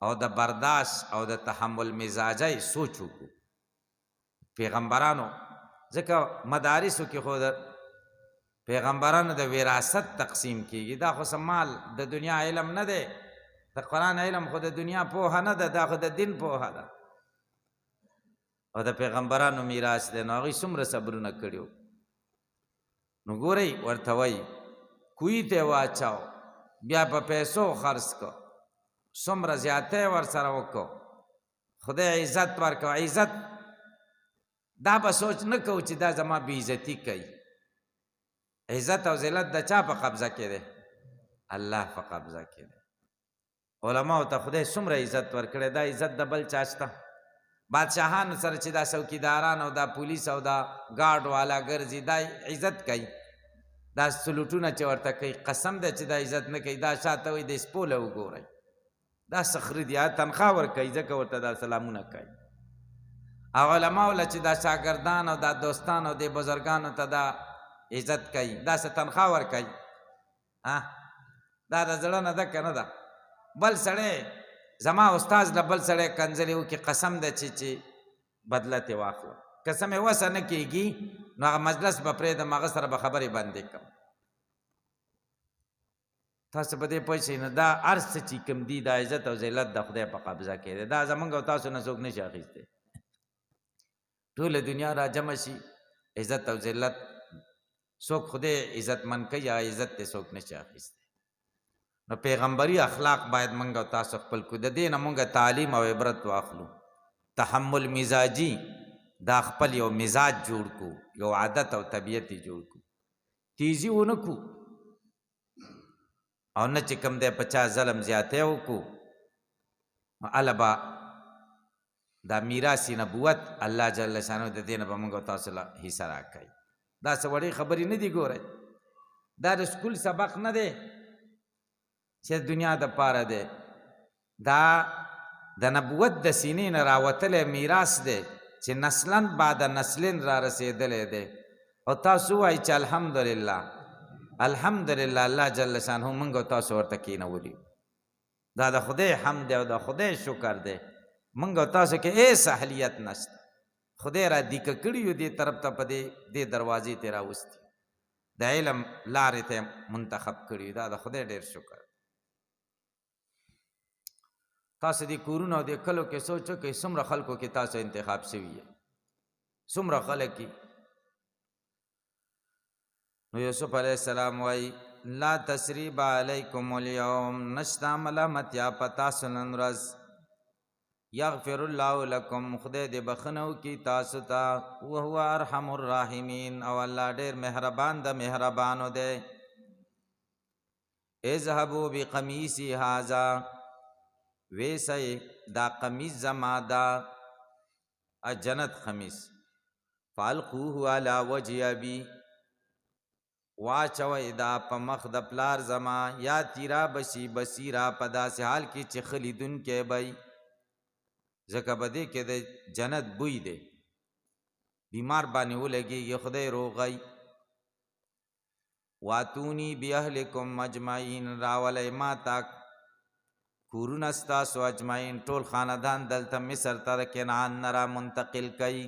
او د برداشت او د تحمل مزاجۍ سوچ وکړو پیغمبرانو ځکه مدارسو کې خو د پیغمبرانو د وراثت تقسیم کیږي دا خو مال د دنیا علم نه دی د قرآن علم خو د دنیا پوهه نه ده دا خو د دین پوهه ده او د پیغمبرانو میراث دی نو هغوی څومره صبرونه کړي نو ګورئ ورته وایي کوی ته واچاو بیا په پیسو خرڅ کو څومره زیاتی ورسره وکړو خدای عزت ورکړو عزت دا به سوچ نه کوو چې دا زما بې عزتي کوي عزت او ذلت د چا په قبضه کې دی الله په قبضه کې دی علماو ته خدای څومره عزت ورکړی دا عزت د بل چا شته بادشاهانو سره چې دا څوکیداران او دا پولیس او دا ګارډ والا ګرځي دا عزت کوي دا سلوټونه چې ورته کوي قسم ده چې دا عزت نه کوي دا شاته وایي د سپو له وګورئ دا سخري دي تنخوا ورکوي ځکه ورته دا سلامونه کوي او علماو له چې دا شاګردان او دا دوستان او د بزرګانو ته دا عزت کوي دا څه تنخوا ورکوي دا د زړه نه ده که نه ده بل سړی زما استاز له بل سړی کنځلې وکړي قسم ده چې بدله ترې واخلم قسم یې وسه نه کېږي نو هغه مجلس به پرېږدم هغه سره به خبرې بندې کړم تاسو په دې پوه شئ نو دا هر څه چې کوم دي دا عزت او ذلت د خدای په قبضه کې دی دا زمونږ او تاسو نه څوک نشي اخیستی ټوله دنیا را جمع شي عزت او ذلت څوک خدای عزتمن کوي یا عزت ته څوک نشي اخیستی نو پیغمبري اخلاق باید موږ او تاسو خپل کړو د دې نه موږ تعلیم او عبرت واخلو تحمل مزاجي دا خپل یو مزاج جوړ کو یو عادت او طبیعت جوړ کو تیزی ونه کو او نه چې کوم دی په چا ظلم زیاتی وکړو البا دا میراث نبوت الله جل شانه د دې نه به موږ تاسو له حصه راکوي دا څه وړې خبرې نه دي ګورئ دا د سکول سبق نه دی چې دنیا د پاره دی دا د نبوت د سینې نه راوتلی میراث دی چې نسلن بعد نسلن را رسېدلی دی او تاسو وایئ چې الحمدلله الحمدلله الله جل شانه موږ او تاسو ورته کېنولي دا د خدای حمد دی او د خدای شکر دی موږ او تاسو کې هېڅ اهلیت نشته خدای را دیکه کړي یو دې طرف ته په دې دروازې ته راوستي د علم لارې ته منتخب کړي دا د خدای ډېر شکر تاسو دې کورونو او دې کلو کې سوچو کې څومره خلکو کې تاسو انتخاب شوي یې څومره خلک کې. نو یوسف علیہ السلام وای لا تسریب علیکم اليوم، نشتا ملامتیا پتا سنن ورځ. یغفر الله لکم، خدای دې بخنو کی تاسو ته، وهو ارحم الراحمین، او الله ډېر مهربان د مهربانو دی. اذهبوا بقمیصی هذا، ویسی دا قمیص زما دا جنت خمیص، فالقوه علی وجه ابی، واچوی دا په مخ د پلار زما، یا تیرا بشي بصیرا، په داسې حال کې چې خلیدونکی بی، ځکه په دې کې د جنت بوی دی، بیمار باندې ولګېږي خدای روغی. واتونی باهلکم اجمعین، راولی ما تا کورونه ستاسو اجمعین، ټول خاندان دلته مصر ته د کنعان نه را منتقل کوي.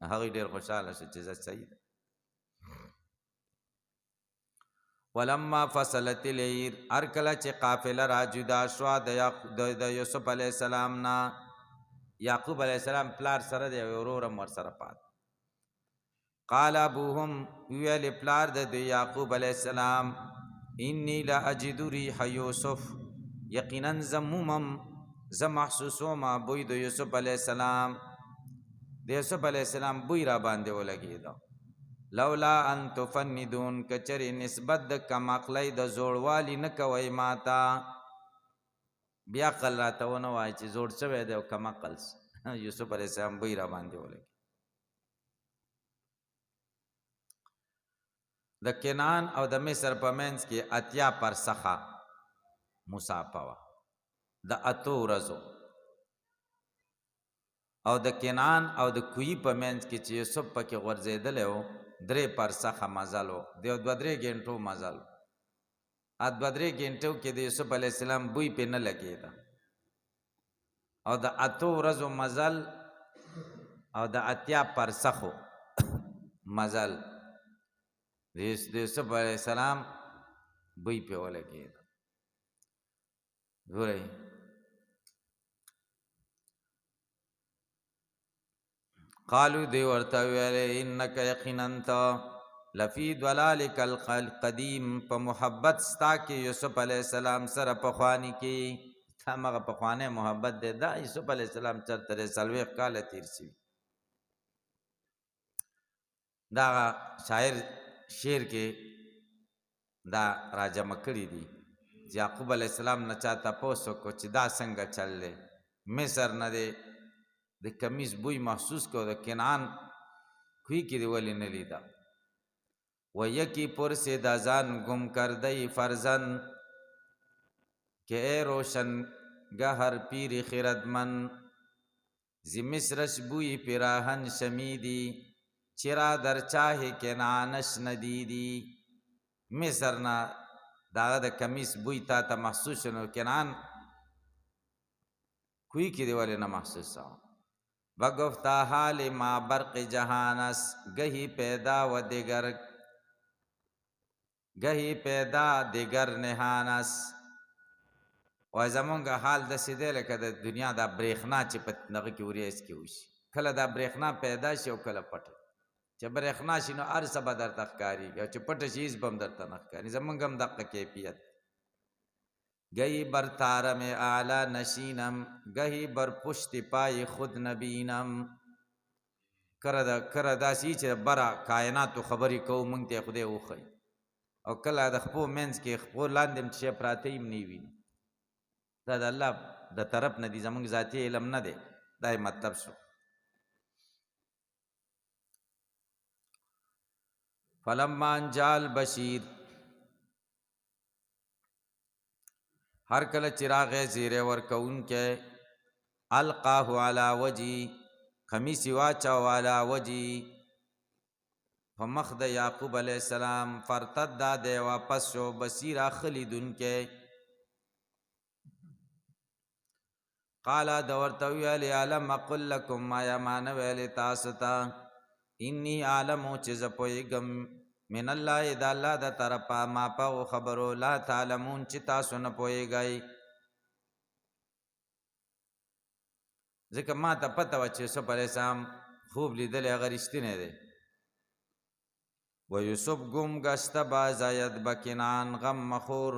هغوی ډېر خوشحاله شو چې زه صحیح ده. ولما فصلت العیر، هر کله چې قافله را جدا شوه د یوسف علیه السلام نه، یعقوب علیه السلام پلار سره دی او ورور هم ورسره پات. قال ابوهم، ویل پلار د یعقوب علیه السلام، انی لا اجد ریح یوسف، یقینا زمومم زه محسوسوم بوی د یوسف علیه السلام، د یوسف علیه السلام بوی را باندې ولګېده. لولا ان تفندون، کچری نسبت د کمعقلی د زوړوالي نه کوئ ماتا، بیا عقل راته ونه وایي چې زوړ شوی دی او کمعقل یوسف علیه السلام بوی را باندې ولګي. د کنعان او د مصر په منځ کې اتیا پرسخه مسافه وه، د اتو ورځو، او د کنعان او د کوی په منځ کې چې یوسف پکې غورځېدلی و 3 پرسخه مزل و، د 2-3 غنټو مزل. 2-3 غنټو کې د یوسف علیه السلام بوی پې نه لګېده، او د اتو ورځو مزل او د اتیا پرسخو مزل د یوسف علیه السلام بوی پې ولګېده. ګورئ قالو دی ورته ویلې انک یقینا ته لفی ضلالک القدیم، په محبت ستا کې یوسف علیه السلام سره پخوانی کې، تا مغه پخوانی محبت دی. دا یوسف علیه السلام چرته دی 40 کاله تیر شوي. دا شاعر شعر کې دا راجمع کړي دي چې یعقوب علیه السلام نه چا تپوس وکړو چې دا څنګه چل دی، مصر نه دی د کمیس بوی محسوس کو، د کنعان کوی کې دی ولی نه لیدا. و یکی پر سے دازان گم کردی فرزن، که ای روشن گهر پیر خردمن، زی مصرش بوی پیراهن شمیدی، چرا در چاه کنعانش ندیدی. مصر نه داغه د کمیس بوی تا ته محسوس شنو، کنعان کوی کې دی ولی نه محسوس شو. وگفتا حال ما برق جهانس، گهی پیدا و دیگر گهی پیدا دیگر نهانس. و زمونږ حال داسې دی لکه د دنیا دا برېښنا چې په دغه کې وریځ کې وشي، کله دا برېښنا پیدا شي او کله پټه. چې برېښنا شي نو هر څه به درته ښکارېږي، او چې پټه شي هېڅ به هم درته نه ښکاري. زمونږ هم دقه کیفیت. گهی بر تارم اعلی نشینم، گهی بر پشت پای خود نبینم. کره داسې چې بره کائناتو خبرې کوو مونږ ته خدای وښیي، او کله د خپو منځ کې خپو لاندې هم چې پراته هم نه ویني. دا د الله د طرف نه دي، زمونږ ذاتي علم نه دی. دا یې مطلب شو. فلما انجا البشیر، هر کله چې راغی زیری ورکوونکی، القاه علی وجهی، خمیس یې واچاو علی وجهی، په مخ د یعقوب علیه السلام. فرتد دا دی واپس شو، بصیرا خلیدونکی. قالا د ورته ویلې علم اقل لکم، ما یا ما نه ویلې تاسو ته، انی عالمو چې زه پوهېږم، من الله د الله د طرفه، ما په خبرو لا تعلمون چې تاسو نه پوهېږئ. ځکه ما ته پته وه چې یوسف علیه السلام خوب لیدلی هغه رښتینی دی و یوسف گم گشته بازاید بکنان غم مخور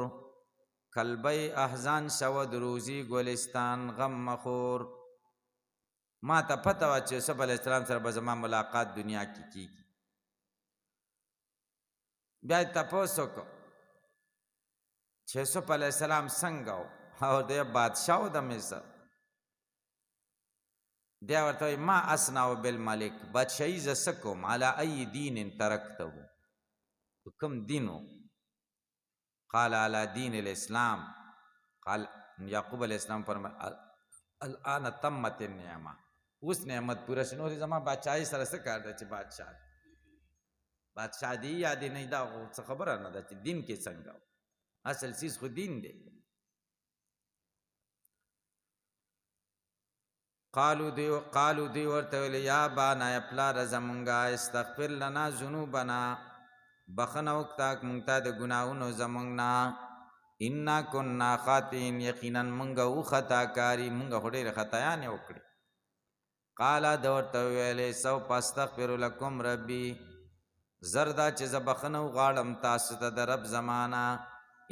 کلبه احزان شود روزی گلستان غم مخور ما ته پته وه چې یوسف علیه السلام سره به زما ملاقات دنیا کې کیږي بیا یې تپوس وکړو چې یوسف علیه السلام څنګه و او دی بادشاه و د مصر بیا ورته وایي ما اسنع بالملک بادشاهي زه څه کوم علی ای دین ترکته کوم دین و قال علی دین الاسلام قال یعقوب علیه السلام فرمایل الان تمت النعمه اوس نعمت پوره شي نورې زما بادشاهي سره څه کار دی چې بادشاه دی یا دی نه دا څه خبره نه ده چې دین کې څنګه اصل چیز خو دین دی قالو دی ورته ویل یا بانا یا پلار زمونږه استغفر لنا ذنوبنا بخنه وکړه مونږ ته د ګناهونو زمونږ نه انا كنا خاطئین یقینا مونږ او خطا کاری مونږ خو ډېرې خطایانې وکړې قال د ورته ویلې سوف استغفر لکم ربي زردا چې زه بخنه وغواړم تاسو ته د رب زمانه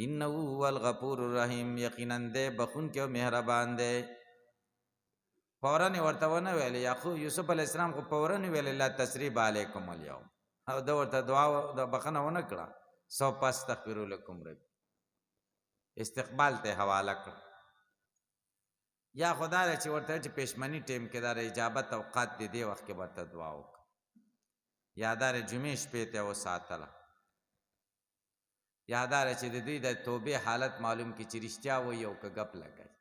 انه هو الغفور الرحیم یقینا دی بخونکی او مهربان دی فوراً ورته ونه ویلې یعقوب یوسف علیه السلام خو فوراً ویلې لا تثریب علیکم اليوم او ده ورته دعا د بخنه ونه کړه سوف استغفر لکم ربي استقبال ته حواله کړ یا خدا چې ورته چې پېشمنی ټیم کې دا اجابت اوقات دی وخت کې ورته دعا وکړه یادار جمعې شپې ته وساتله یادار چې د دوی د توبې حالت معلوم کی چې رښتیا وایي او که ګپ لګوي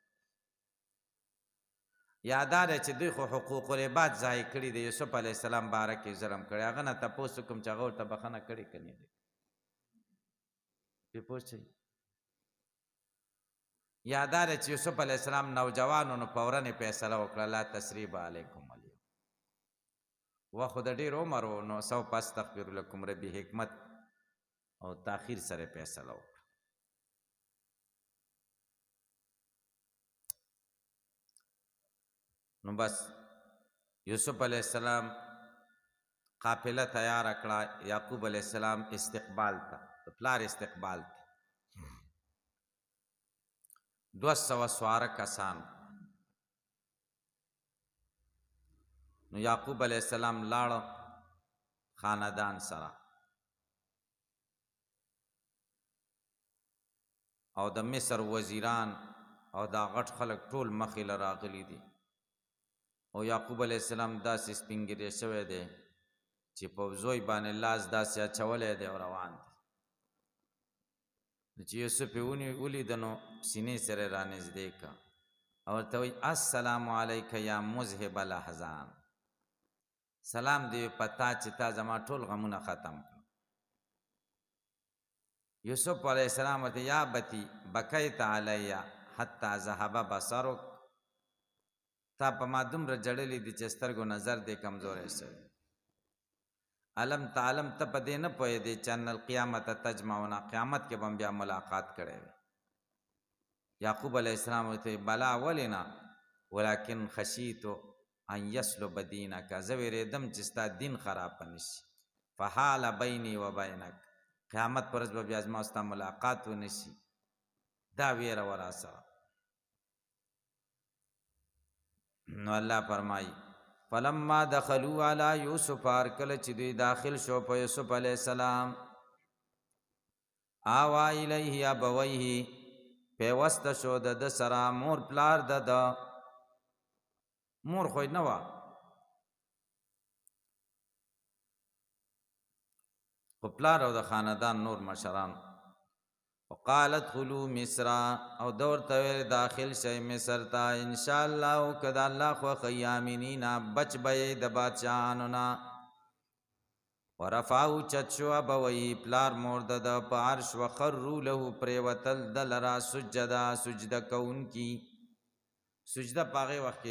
یادار چې دوی خو حقوق العباد ضایع کړي د یوسف علیه السلام باره کې ظلم کړی هغه نه تپوس وکړم چې هغه ورته بخښنه کړې که نه دی پې پوه شئ یادار چې یوسف علیه السلام نوجوانو نو فوراً یې فیصله وکړه لا تثریب علیکم اليوم و خو د ډېر عمر و نو سوف استغفر لکم ربي حکمت او تاخیر سره فیصله وکړه نو بس یوسف علیه السلام قافله تیار کړه یعقوب علیه السلام استقبال ته د پلار استقبال ته 200 سواره کسان نو یعقوب علیه السلام لاړ خاندان سره او د مصر وزیران او دا غټ خلک ټول مخې له راغلي دي او یعقوب علیه السلام داسې سپینګیری شوی دی چې په زوی باندې لاس داسې اچولی دی او روان دی چې یوسف یې ولیده نو سینې سره رانږدې کړه او ورته وایي السلام علیک یا مذهب الاحزان سلام دی پتا چې تا زما ټول غمونه ختم کړه یوسف علیه السلام ورته یا بتی بکیت علی حتی ذهب بصرک تا په ما دومره جړلې دي چې سترګو نظر دې کمزوری شوی علم تعلم ته په دې نه پوهېدې چې ان القیامت تجمعنا قیامت کې به هم بیا ملاقات کړی وی یعقوب علیه السلام ورته بلا ولې نه ولکن خشیتو ان یسلب دینک زه وېرېدم چې ستا دین خراب نه شي فحال بیني و بینک قیامت پر ورځ به بیا زما ستا ملاقات ونه شي دا ویره وه راسره نو الله فرمایي فلما دخلوا علی یوسف هرکله چې دوی داخل شو په یوسف علیه السلام آوا الیه ابویه پیوسته شو د ده سره مور پلار د ده مور خو نه وه خو پلار او د خاندان نور مشران وقالت خلو مصر او دور ته داخل شي مصر ته ان شاء الله او کدا الله خو خیامینینا بچ به د بادشاہانو نا ورفعو چچو ابوی پلار مور د په عرش وخروا له پریوتل دلرا سجدا سجده کون کی سجده پاغه وخت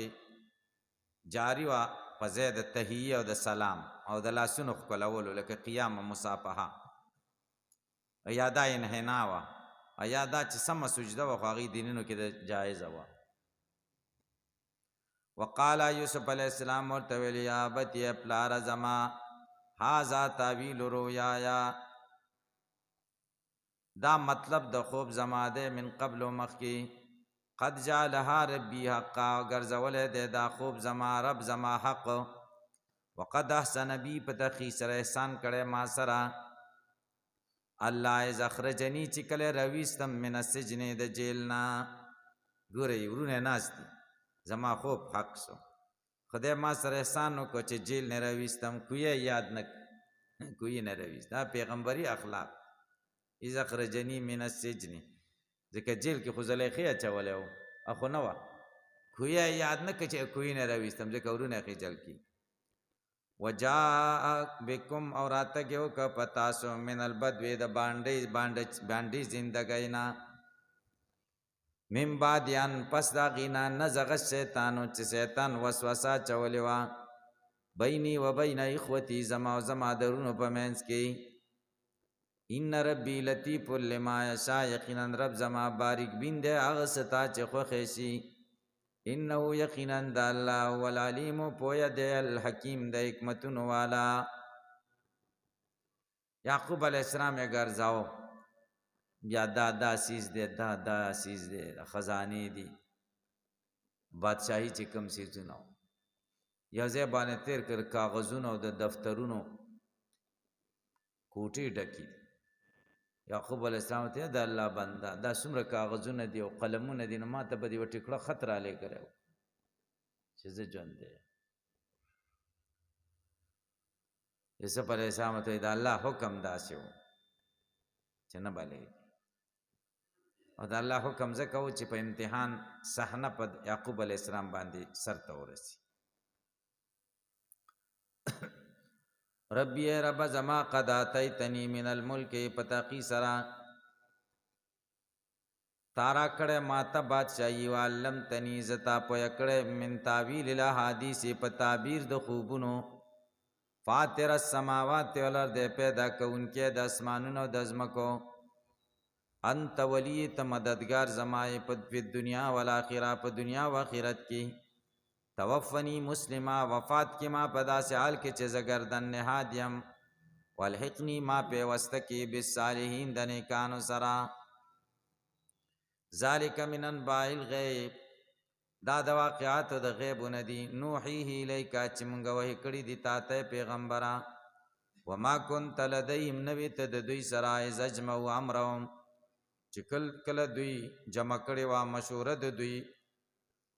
جاری وا فزید تحیه او د سلام او د لاسونو خپلول لکه قیام مصافحه یادا انحنا وا یادا چې سم سجده و خاغي دینونو کې د جایز وا وقال یوسف علیہ السلام ورته ویل یا ابتی پلار زما هذا تعویل رؤیایا دا مطلب د خوب زما ده من قبل مخکی قد جعلها ربی حقا ګرځولې ده دا خوب زما رب زما حق وقد احسن بی په تخی سره احسان کړي ما سره الله از اخرجنی چې کله رويستم من السجن د جیلنا ګورې ورونه ناس دي زما خوب حق سو خدای ما سره احسان وکړ چې جیل نه رويستم کوی یاد نه کوی نه رويست دا پیغمبري اخلاق از اخرجنی من السجن ځکه جیل کې خو زلیخی اچولې و اخو نه و کوی یاد نه کچې کوی نه رويستم ځکه ورونه خېجل کی وجاء بكم اوراتګو ک پتاسو من البدو د باندې زندګینا من بعد ان پس دا غینا نزغ شیطانو چې شیطان وسوسه چولې وا بیني و بین اخوتی زما او زما درونو په منځ کې ان ربی لطیف لما یشاء یقینا رب زما باریک بین ده هغه ستا چې خو خېشي انه یقینا د الله والعلیم پویا دی الحکیم د حکمتونو والا یعقوب علیہ السلام یې ګرځاو بیا دا سیز دی دا سیز دی خزانه دی بادشاہی چې کوم سیزونه یو ځای باندې تیر کړ کاغذونو د دفترونو کوټې ډکی یعقوب علیہ السلام ته د الله بندا دا څومره کاغذونه دي او قلمونه دي نو ما ته به دې وټیکړه خطر علی کړو چې زه ژوند دی یوسف علیہ السلام ته د الله حکم داسې و چې نه بلې او د الله حکم زکه و چې په امتحان صحنه په یعقوب علیہ السلام باندې سر ته ورسی ربی رب زما قد آتیتنی من الملک پتاقی سرا تارا کڑے ماتا بادشاہی وعلمتنی زتا پویا کڑے من تعویل الاحادیث پتابیر د خوبونو فاتر السماوات والارض پیدا کونکے د اسمانونو د ازمکو انت ولی ته مددگار زمای په دنیا والآخرہ په دنیا و آخرت کی توفنی مسلمہ وفات کی ما پدا سے حال کے چیز گردن نہادیم والحقنی ما پیوستکی بالصالحین دنکانو سرا ذالک من انباء الغیب دا د واقعات د غیب ندی نوحیه الیکا چې مونږ وحی کړی دی تا ته پیغمبره وما كنت لدیهم نبی ته د دوی سره از اجمعوا امرهم چې کله دوی جمع کړي وا مشوره د دوی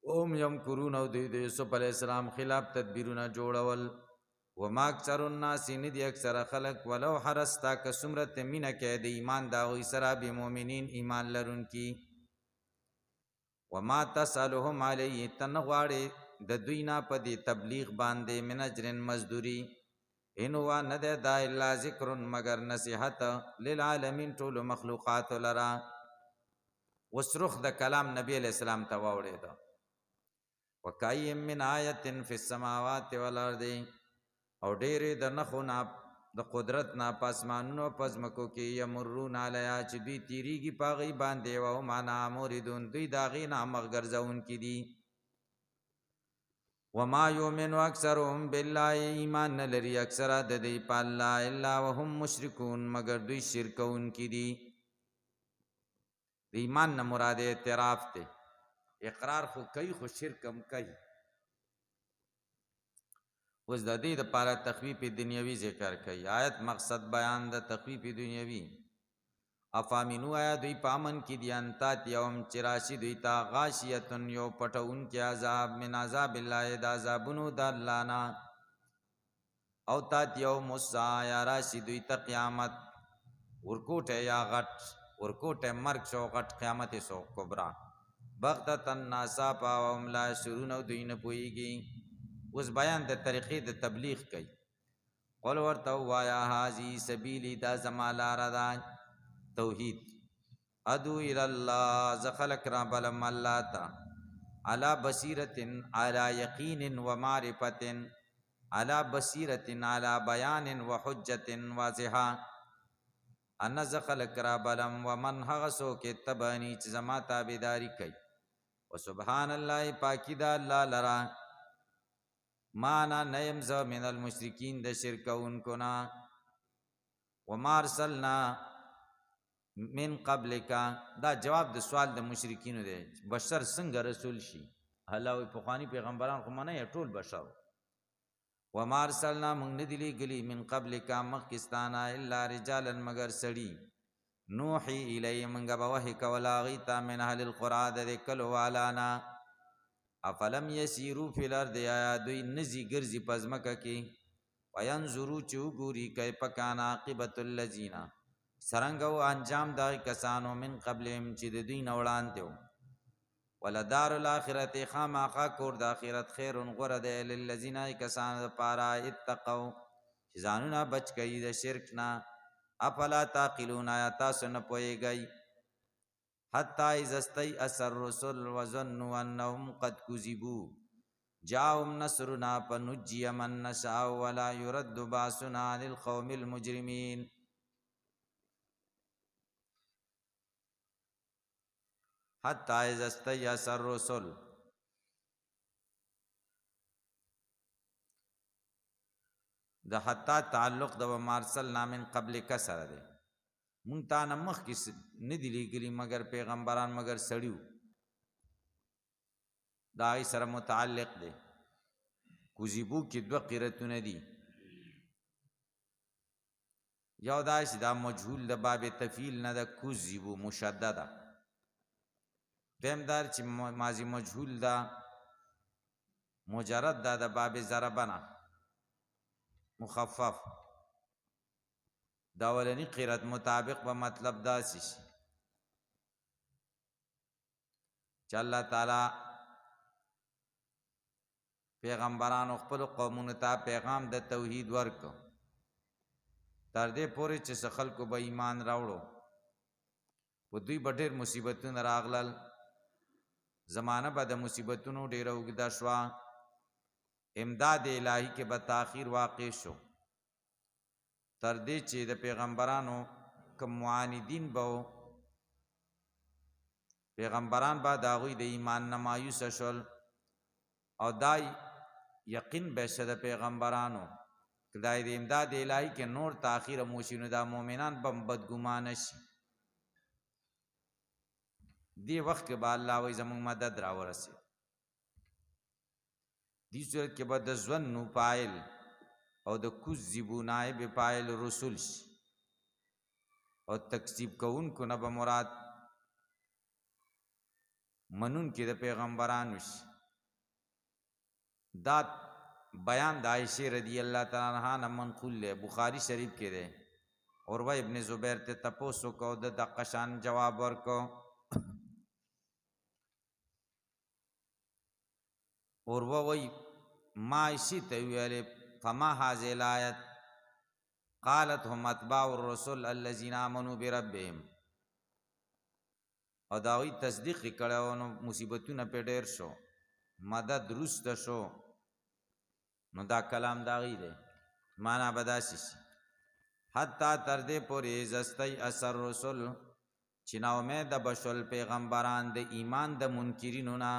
اوم یم کرون او دوی د یوسف علیہ السلام خلاف تدبیرونه جوړول وما اکثر الناس ندی اکثر خلق ولو حرستا که سمرت مینه کې د ایمان دا وې سره به مؤمنین ایمان لرون کی وما تسالهم علی تنغواړي د دوی نه په دې تبلیغ باندې من اجرن مزدوری ان هو ند دا الا ذکر مگر نصیحت للعالمین ټول مخلوقات لرا وسرخ د کلام نبی علیہ السلام ته واوړې دا وکایم من آیت فی السماوات والارض او ډېرې د نخو نه د قدرت نه پاسمانونو پزمکو کې یمرون علی چې دوی تیریږي پاغي باندې او معنا موریدون دوی داغې نه مغرزون کې دي وما یؤمن اکثرهم بالله ایمان لري اکثر د دې په الله الا وهم مشرکون مگر دوی شرکون کې دي ایمان نه مراد اعتراف ته اقرار خو کوي خو شرک هم کوي اوس د دې لپاره تخفیف دنیوي ذکر کوي آیت مقصد بیان د تخفیف دنیوي افامنو آیا دوی پامن کی دی انتا یوم چراشی دوی تا غاشیتن یو پټون کی عذاب من عذاب الله د عذابونو د الله نا او تا یوم الساعه یا راشی دوی ته قیامت ورکوټه یا غټ ورکوټه مرګ شو غټ قیامت سو کبرا بغتتن ناسا پاوم لا شرون دوی نه پویږي اوس بیان د طریقې د تبلیغ کوي قول ورته وایا هاذی سبیلی دا زمالا ردا توحید ادو الی الله زخلق را بلم الله تا علی بصیرت علی یقین و معرفت علی بصیرت علی بیان و حجت واضحه ان زخلق را بلم و من هغسو کې تبانی چې زما تابعداری کوي وسبحان الله پاکی دا الله لرا مانا نیم زو من المشرکین د شرکونکو نا وما ارسلنا من قبلک دا جواب د سوال د مشرکینو دی بشر څنګه رسول شي الله وی پخوانی پیغمبران خو منه ټول بشر وما ارسلنا من ندلی گلی من قبلک مخکستانا الا رجالا مگر سړی نوحی الی منگا بوحی کولا غیتا من اهل القرآ د کلو والانا افلم یسیرو فی الارض آیا دوی نزی گرزی پزمکا کی وینظرو چو گوری کئی پکان عاقبت اللذین سرنگو انجام داغی کسانو من قبلهم چی دوی نوڑان دیو ولدار الاخرت خام آقا کور دا آخرت خیر غرد للذین کسان دا پارا اتقو چیزانونا بچ گئی دا شرکنا افلا تاقلون آیا تاسو نپوئے گئی حتی اذا استیأس الرسل وظنوا انهم قد کذبوا جاءهم نصرنا فنجی من نشاء ولا يرد باسنا عن القوم المجرمین حتی اذا استیأس الرسل د حتی تعلق د ومارسلنا من قبل کسر ده مونږ تا نه مخکې نه دي لیږلي مگر پیغمبران مگر سړیو دا هغې سره متعلق دی کذبو کې دوه قرتونه دي یو دا چې دا مجهول د باب تفیل نه ده کذبو مشدده دویم دا چې ماضي مجهول ده مجرد ده د باب ضربه نه مخفف دا ولنی قرات مطابق به مطلب داسې شي چې الله تعالی پیغمبرانو خپل قومونو ته پیغام د توحید ورکو تر دې پورې چې خلکو به ایمان راوړو په دوی به ډېر مصیبتونه راغلل زمانه به د مصیبتونو ډېره اوږده شوه امداد الهی کې به تاخیر واقع شو تر دې چې د پیغمبرانو کوم معاندین به پیغمبران به د هغوی د ایمان نه مایوسه شول او دا یقین به شه د پیغمبرانو که دا د امداد الهی کې نور تاخیر موشي نو دا مؤمنان به بدګمانه شي دې وخت کې به الله وایي زموږ مدد راورسېد دې صورت کې به د ظنو فاعل او د کذبو نائب فاعل رسول شي او تکذیب کوونکو نه به مراد منونکي د پیغمبرانو شي دا بیان د عائشہ رضی اللہ تعالی عنہا نه منقول دی بخاری شریف کې دی عروہ ابن زبیر ته تپوسو کو د دقه شان جواب ورکو عروہ وی ما عائشہ ته ویلې فما هذه الآیت قالت هم اتباع الرسل الذين آمنوا بربهم او داوی تصدیق کړه نو مصیبتونه په ډېر شو مدد رست شو نو دا کلام داغی دی معنا بداسي حتی تر دې پورې زستی اثر رسول چې نا امید بشل پیغمبران د ایمان د منکرینو نه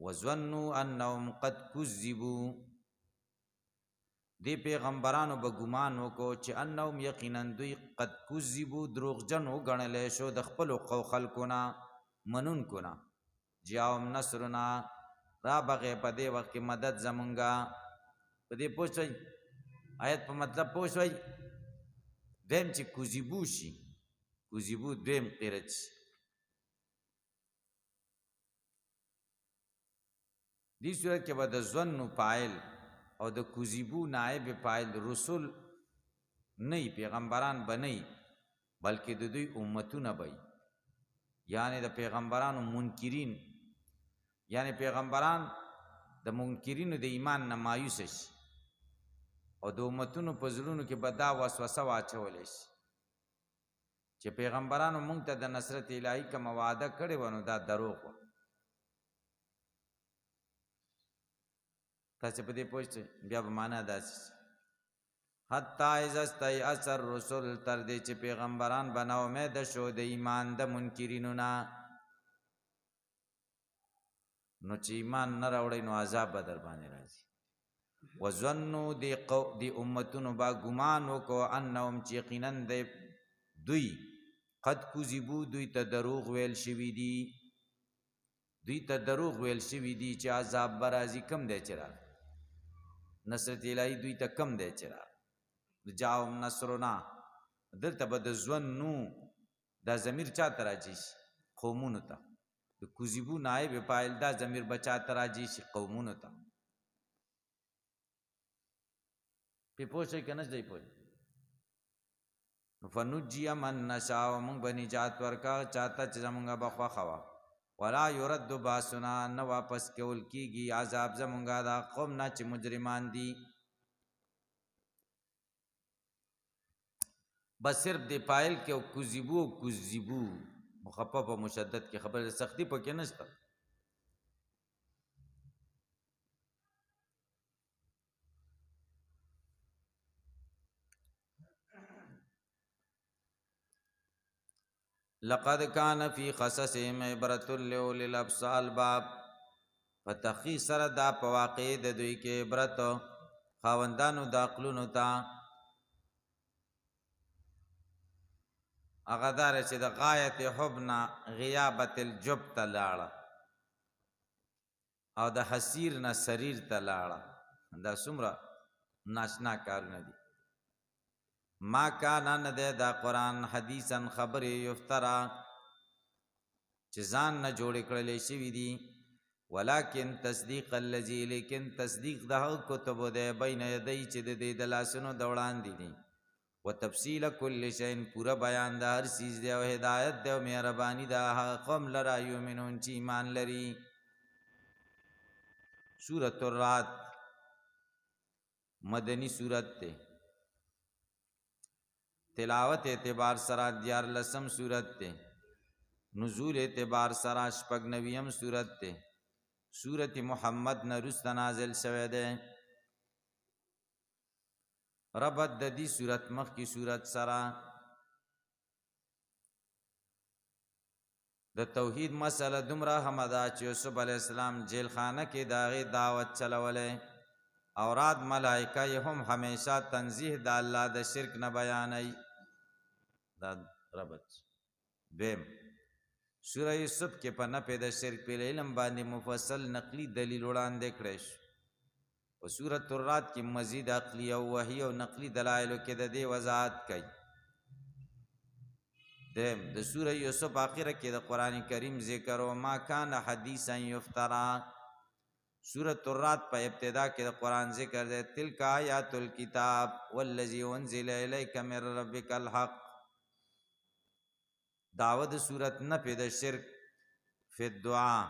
وظنوا انهم قد كذبوا دی پیغمبرانو به ګمان وکړو چې انهم یقینا دوی قد کذبوا دروغجن وګڼلی شو د خپلو خلکو نه منونکو نه جاءهم نصرنا را بغې په دې وخت کې مدد زمونږه په دې پوه شئ آیت په مطلب پوه شئ دویم چې کذبو شي کذبو دویم قرت شي دې صورت کې به د ظنو فاعل او د کذبو نائب فاعل رسول نه پیغمبران بنئ بلکې د دوی امتونه بئ یعنی د پیغمبرانو منکرین یعنی پیغمبران د منکرینو د ایمان نه مایوس شي او د امتونو په زړونو کې به دا وسوسه واچولی شي چې پیغمبرانو موږ ته د نصرت الهي کومه وعده کړې وه نو دا دروغ وه تاسو په دې پوه شئ بیا به معنا داسې حتی اذا استیأس الرسل تر دې چې پیغمبران به نا امیده شو د ایمان د منکرینو نه نو چې ایمان نه راوړی نو عذاب به در باندې راځي. وظنوا دی امتونو با ګمان وکړو انهم چې یقینا دوی قد کذبوا دوی ته دروغ ویل شوي دي، دوی ته دروغ ویل شوي دي چې عذاب به راځي. کم دی چې راغی نصرت الهي دوی ته کم دی چې راغی جاءهم نصرنا. دلته به د ظنو دا ضمیر چا ته راځي شي؟ قومونو ته. د کذبو نائب فاعل دا ضمیر به چا ته راځي شي؟ قومونو ته. پې پوه شئ که نه شئ پوه؟ فنجي من نشاء موږ به نجات ورکا چاته چې زمونږه به خوښه وه. ولا يرد باسنا نه واپس کول کېږي عذاب زمونږه دا قوم نه چې مجرمان دي. بس صرف دی پایل کې او کذبو مخفف او مشدد کې خبر سختی پکې نشته. لقد كان في قصصهم عبرة لأولي الألباب. فتحقیق سره دا په واقع د دوی کې عبرت خاوندانو د عقلونو ته. هغه داره چې د غایت حبنا غیابت الجب ته لاړه او د حسیر نه سریر ته لاړه. دا څومره ناشنا کارونه دي. ما کان نه دی دا قرآن حدیثا خبرې یفترا چې ځان نه جوړې کړلې شوي دي. ولکن تصدیق الذی لیکن تصدیق د هغه کتبو دی بین یدی چې د دې د لاسونو د وړاندې دي. و تفصیل کل شیء پورا بیان د هر چیز دی او هدایت دی او مهرباني د هغه قوم لره یؤمنون چې ایمان لري. سورۃ الرعد مدنی سورت ته تلاوت اعتبار سره 14 سورت ته نزول اعتبار سره 99 سورت ته سورت محمد نرست نازل شوه ده. ربط د دې سورت مخ کی سورت سره د توحید مسله دومره همدا چې یوسف علی السلام جیل خانه کې داغه دعوت چلوله او رات ملائکه یې هم همیشه تنزیه د الله د شرک نه بیانای. دا ربط بیم سوره یوسف کې په نه پیدا شرک په علم باندې مفصل نقلی دلیل وړاندې کړی شو. په سورۃ الرعد کې مزید عقلی او وحی او نقلی دلایل کې د دې وضاحت کوي. د سوره یوسف اخره کې د قران کریم ذکر او ما کان حدیثا یفترا. سورۃ الرعد په ابتدا کې د قران ذکر دی. تلک آیات الکتاب والذی انزل الیک من ربک الحق. دعوت سورت نه پیدا شرک فی الدعاء.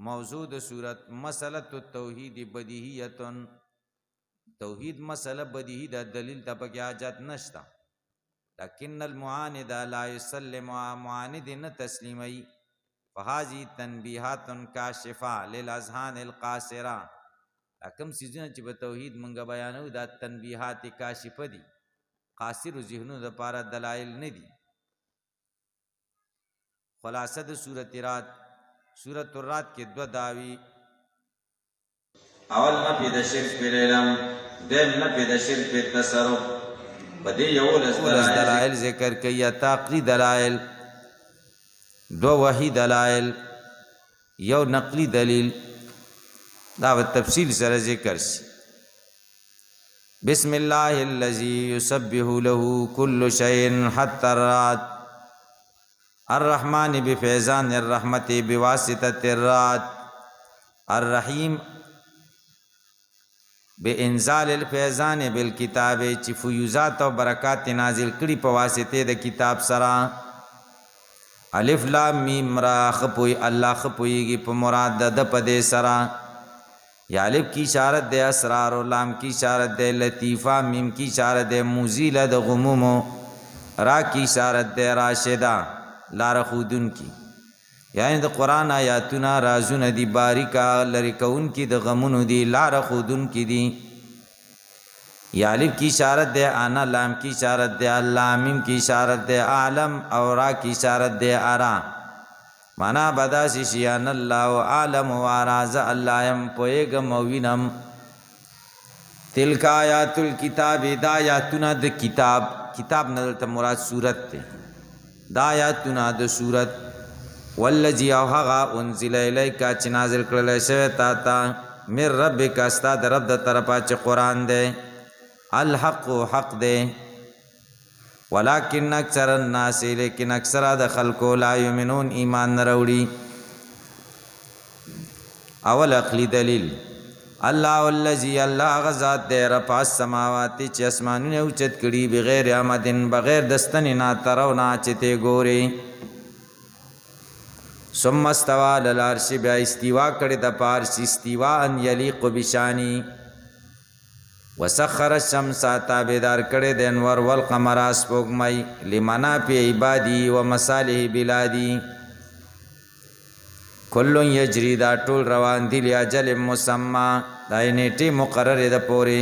موضوع د سورت مسئلۃ التوحید بدیهیه. توحید مسئله بدیهی د دلیل ته پکې حاجت نشته. لکن المعاند لا یسلم معاند نه تسلیمي. فهذه تنبیحات کاشفه للاذهان القاصره. کوم سيزونه چې په توحید مونږ بیانو دا تنبیحات کاشفه دي، قاصر ذهنونو لپاره دلایل نه دي. خلاصه د سورۃ الرعد سورۃ الرعد کې دو داوی. اول نفی د شرک په علم، دیم نفی د شرک په تصرف. په دې یو لس دلایل ذکر کوي، عقلی دلایل، دو وحی دلایل، یو نقلی دلیل. دا په تفصیل سره ذکر شي. بسم الله الذي يسبح له كل شيء حتى الرعد. الرحمن بفیضان الرحمت بواسطة الرعد. الرحیم بانزال الفیضان بالکتاب چې فیوزات او برکات نازل کړي په واسطه د کتاب سره. الف لام میم را خپوی الله خپویږي په مراد د پدې سره. یا الف کی اشارت د اسرار او لام کی اشارت د لطیفه، میم کی اشارت د مزیل د غموم، را کی اشارت د راشدہ لار خودن کی. یعنی د قرآن آیاتونه رازونه دی باریکا لری کون کی د غمونو دی لار خودن کی دی. یا الف کی اشارت د انا، لام کی اشارت د الله، میم کی اشارت د عالم او را کی اشارت د ارا. معنا بداسي شيان الله عالم وراز الله يم پويګم وینم تلک آیات الكتاب دا آیاتنا د کتاب نه مراد صورت ته دا آیاتنا د صورت والذي اوحغا انزل الیک چې نازل کړل شوی تا ته من ربک استاد رب د طرفه چې قران دی الحق حق دی ولكن اکثر الناس لیکن اکثر د خلکو لا یؤمنون ایمان نه وروړي اول عقلی دلیل الله الذي الله غزاد دی رفع السماوات چې اسمانونه اوچت کړي بغیر آمدن بغیر دستن نه ترونه چې ته ګوري ثم استوى على العرش بیا استوا کړي د پارس استوا ان یلیق بشانی وسخر الشمس تابدار کړي د انور والقمر اسپوږمۍ لمنافع عبادی و مصالح بلادی کل یجری دا ټول روان دي لاجل مسمى دا نیټه مقرره ده پوری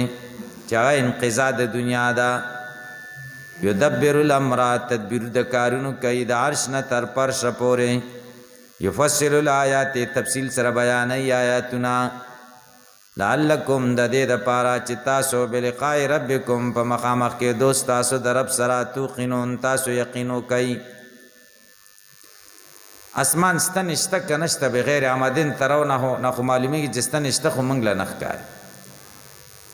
چې انقضاء د دنیا دا یدبر الامر تدبیر د کارونو کوي د عرش نه تر پرش پوری یفصل الآیات تفصیل سره بیان آیاتنا لعلکم د دې د پاره چې تاسو بلقاء ربکم په مخامخ کې دوست تاسو د رب سره توقنون تاسو یقینو کوي اسمان ستنشته کنشته بغیر آمدن ترونه نه معلومیږي چې ستنشته خو موږ له نخکار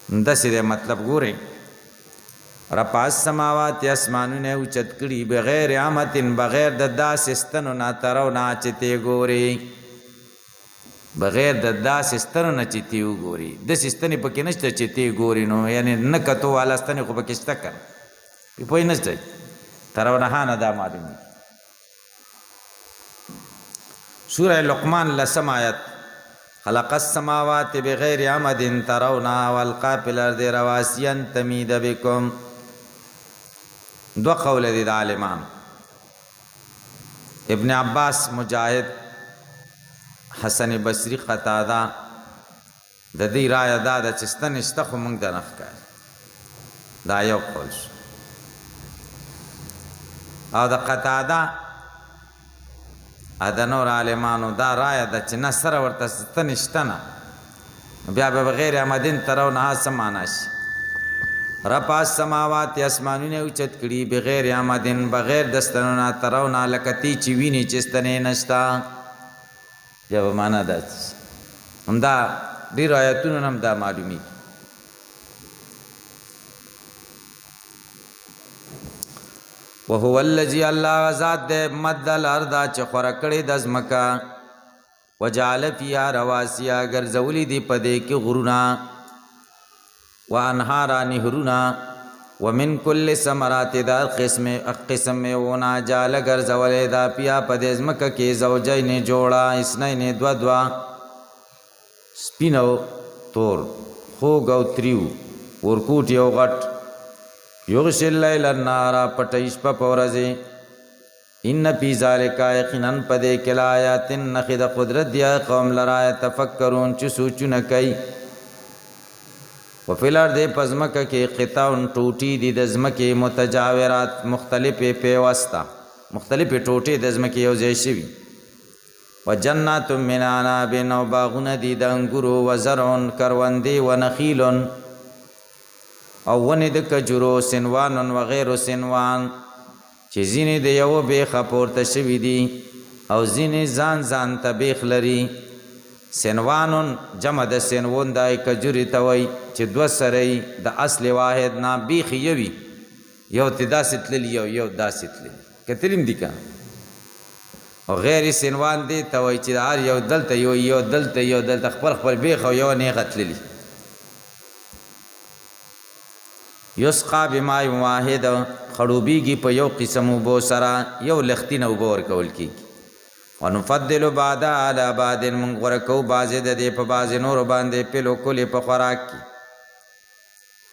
داسې مطلب ګوري رفع السماوات اسمانونه اوچت کړي بغیر آمدن بغیر د داسې ستنو نه ترونه چې ته ګوري بغیر د داسې ستنو نه چې ته وګوري داسې ستنې پکې نشته چې ته ګوري نو یعنی نه کتو والا ستنې خو پکې شته که پوه نشته ترونه نه دا معلومي سورہ لقمان لسم آیت خلق السماوات بغیر عمد ترونها والقى في الارض رواسي تميد بكم دو قول دي عالمان ابن عباس مجاهد حسن بصری قتاده د دې رائے دا د چستن استخو موږ د نخکار دا یو قول او د قتاده د نور عالمانو دا رائے د چې نصر ورته ستن اشتنه بیا به بغیر آمدن ترونه سمانا شي رفع السماوات اسمانونه اوچت کړي بغیر آمدن بغیر دستنونه ترونه لکتی چې ویني چې ستنې نشتا یا به معنا ده همدا ډېر آیتونه هم دا معلومي وهو الذي الله ذات مد الارض چې خور کړي د ازمکا وجعل فيها رواسي غرزولي دي پدې کې غرونا وانهار نهرونا ومن كل ثمرات دا قسم ونا جعل غرزولي دا پیا پدې ازمکا کې زوجین جوړا اسنین دوا سپینو تور خوګ او تریو ورکوټ یو غټ یغشی اللیل النهار پټیش په پورځي ان فی ذلک یقینا پدې کلا آیات نخد قدرت دی قوم لرا تفکرون چې سوچونه کوي وفي الارض پزمک کې قطعن ټوټي دي د زمکه متجاورات مختلفه پیوستا مختلفه ټوټي د زمکه یو ځای شوی وجنات من عناب و باغون دي د انګورو وزرعن کروندې ونخیل او ونی د کجورو سنوان و غیر سنوان چې ځینې د یو بیخه پورته شوي دي او ځینې ځان ته بیخ لري سنوانون جمع د سنون د کجوري ته وایي چې دوه سره د اصل واحد نه بیخ یوي یو ته داسې تللي یو داسې تللي کتلیم دي که او غیر سنوان دی ته وایي چې هر یو دلته یو دلته خپل بیخ او یو نیغه تللي یسقا بماء واحد خړوبیږي په یو قسم وبو سره یو لختین وبو ورکول کیږي ونفضل بعد على بعد من غرقو بعض د دې په بعض نور باندې په لوکل په خوراک کې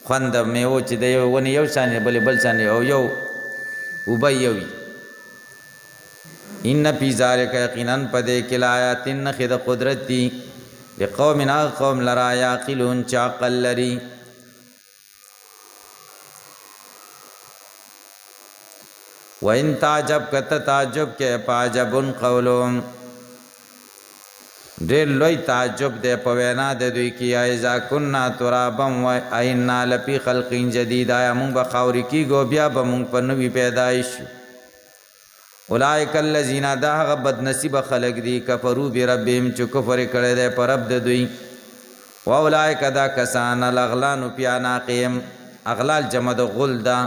خوند میو چې د یو ونی یو شان بل شان یو وبوي ان فی ذلک یقینا پدې کې آیات نخد قدرت دی لقوم لرا یعقلون چې عقل لري وَإِن تَعْجَبْ كَتَ تَعْجَبْ كَ فَعَجَبٌ قَوْلُهُمْ ډېر لوی تعجب دی په وینا د دوی کې اذا کنا ترابا و اینا لفی خلق جدید آیا مونږ به خاورې کېږو بیا به مونږ په نوي پیدایش شو اولئک الذین دا هغه بدنصیبه خلق دي کفروا بربهم چې کفر کړی دی په رب د دوی و اولئک دا کسان الاغلال فی اعناقهم اغلال جمع د غل ده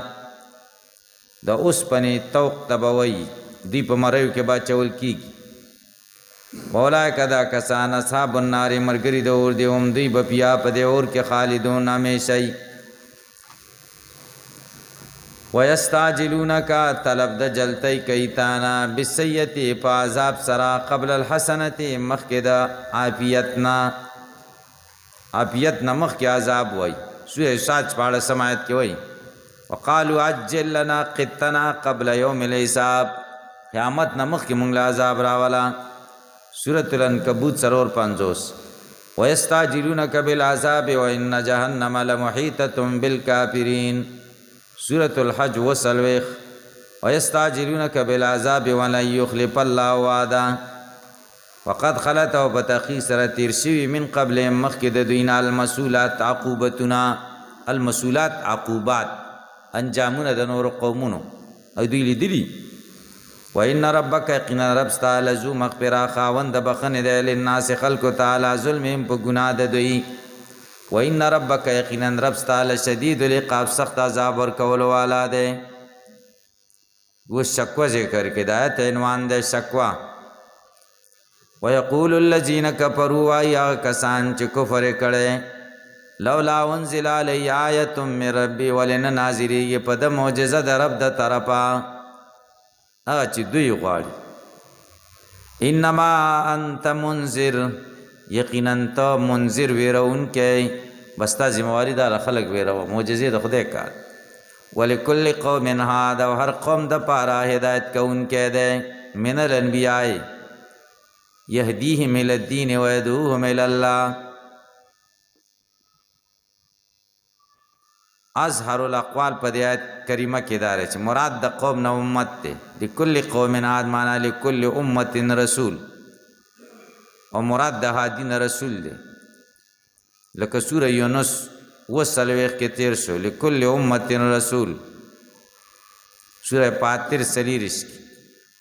د اوسپنې توق ته به وایي دوی په مریو کې به اچول کېږي اولئک دا کسان اصحاب النار ملګري د اور دي هم دوی به بیا په دې اور کې خالدون همیشه وي ویستعجلونک طلب د جلتی کوي تانا بالسیئة په عذاب سره قبل الحسنة مخکې د عافیت نه مخکې عذاب وایي سورة صاد 14 آیت کې وایي وقالوا عجل لنا قطنا قبل یوم الحساب قیامت نه مخکې مونږ له عذاب راوله سورة العنکبوت 50 ویستعجلونک بالعذاب وان جهنم لمحیطة بالکافرین سورة الحج 40 ویستعجلونک بالعذاب ولن یخلف الله وعده وقد خلت او بتقی سره تیر شوي من قبل مخکې د دوی نه المسولات عقوبتنا المسولات عقوبات انجامونه د نور قومونو او دوی لیدلي وان ربک یقینا رب ستا لذو مغفره خاوند بخنه دی للناس خلق تعالی ظلمهم په ګناه د دوی وان ربک یقینا رب ستا لشدید العقاب سخت عذاب ورکول والا دی و شکوه ذکر کې د آیت عنوان د شکوه ويقول الذين كفروا يا کسان چې کفر کړي لولا انزل علی آیه من ربی ولن نازلی په د معجزه د رب د طرفا هغه چې دوی غواړي انما انت منذر یقینا ته منذر ويرونکې بستا ذمہواری دا خلق ويرو معجزه د خدای کار ولکل قوم هذا هر قوم د پاره هدایت کوونکې ده من الانبیاء یهدیهم الى الدین ويدعوهم الى الله اظهر الاقوال په آیت کریمه کې دار چې مراد د قوم نه امت ده لكل قوم عاد معنا لكل امه رسول او مراد د هادین رسول ده لکه سوره یونس وسلوخ کې تیر شو لكل امه رسول سوره فاتر سلیرش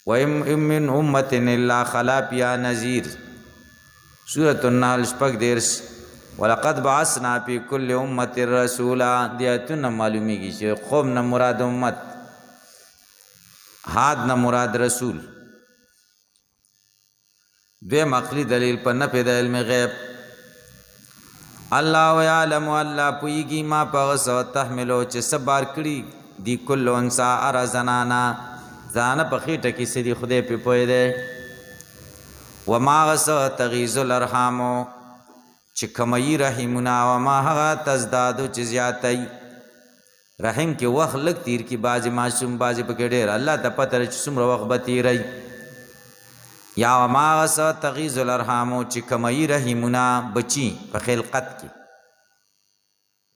وَإِن مِّنْ أُمَّةٍ إِلَّا خَلَا فِيهَا نَذِيرٌ سورة النحل 14 وَلَقَدْ بَعَثْنَا فِي كُلِّ أُمَّةٍ رَسُولًا دیاتونه معلومیږي چې قوم نه مراد امت حاد نه مراد رسول دویم عقلی دلیل په نفي د علم غیب الله یعلم الله پویږي ما په سو تحملو چې صبر کړي دی کل انسا ار زنانا ځان په خېټه کې سړي خدای په پوي دی وما غس تغیز الارحام چې کمای رحمنا وما هغه تزدادو چې زیاتای رحم کې وخت لګ تیر کې باز معصوم باز په ډېر الله ته پته چې څومره وخت به تیری یا وما غس تغیز الارحام چې کمای رحمنا بچي په خلقت کې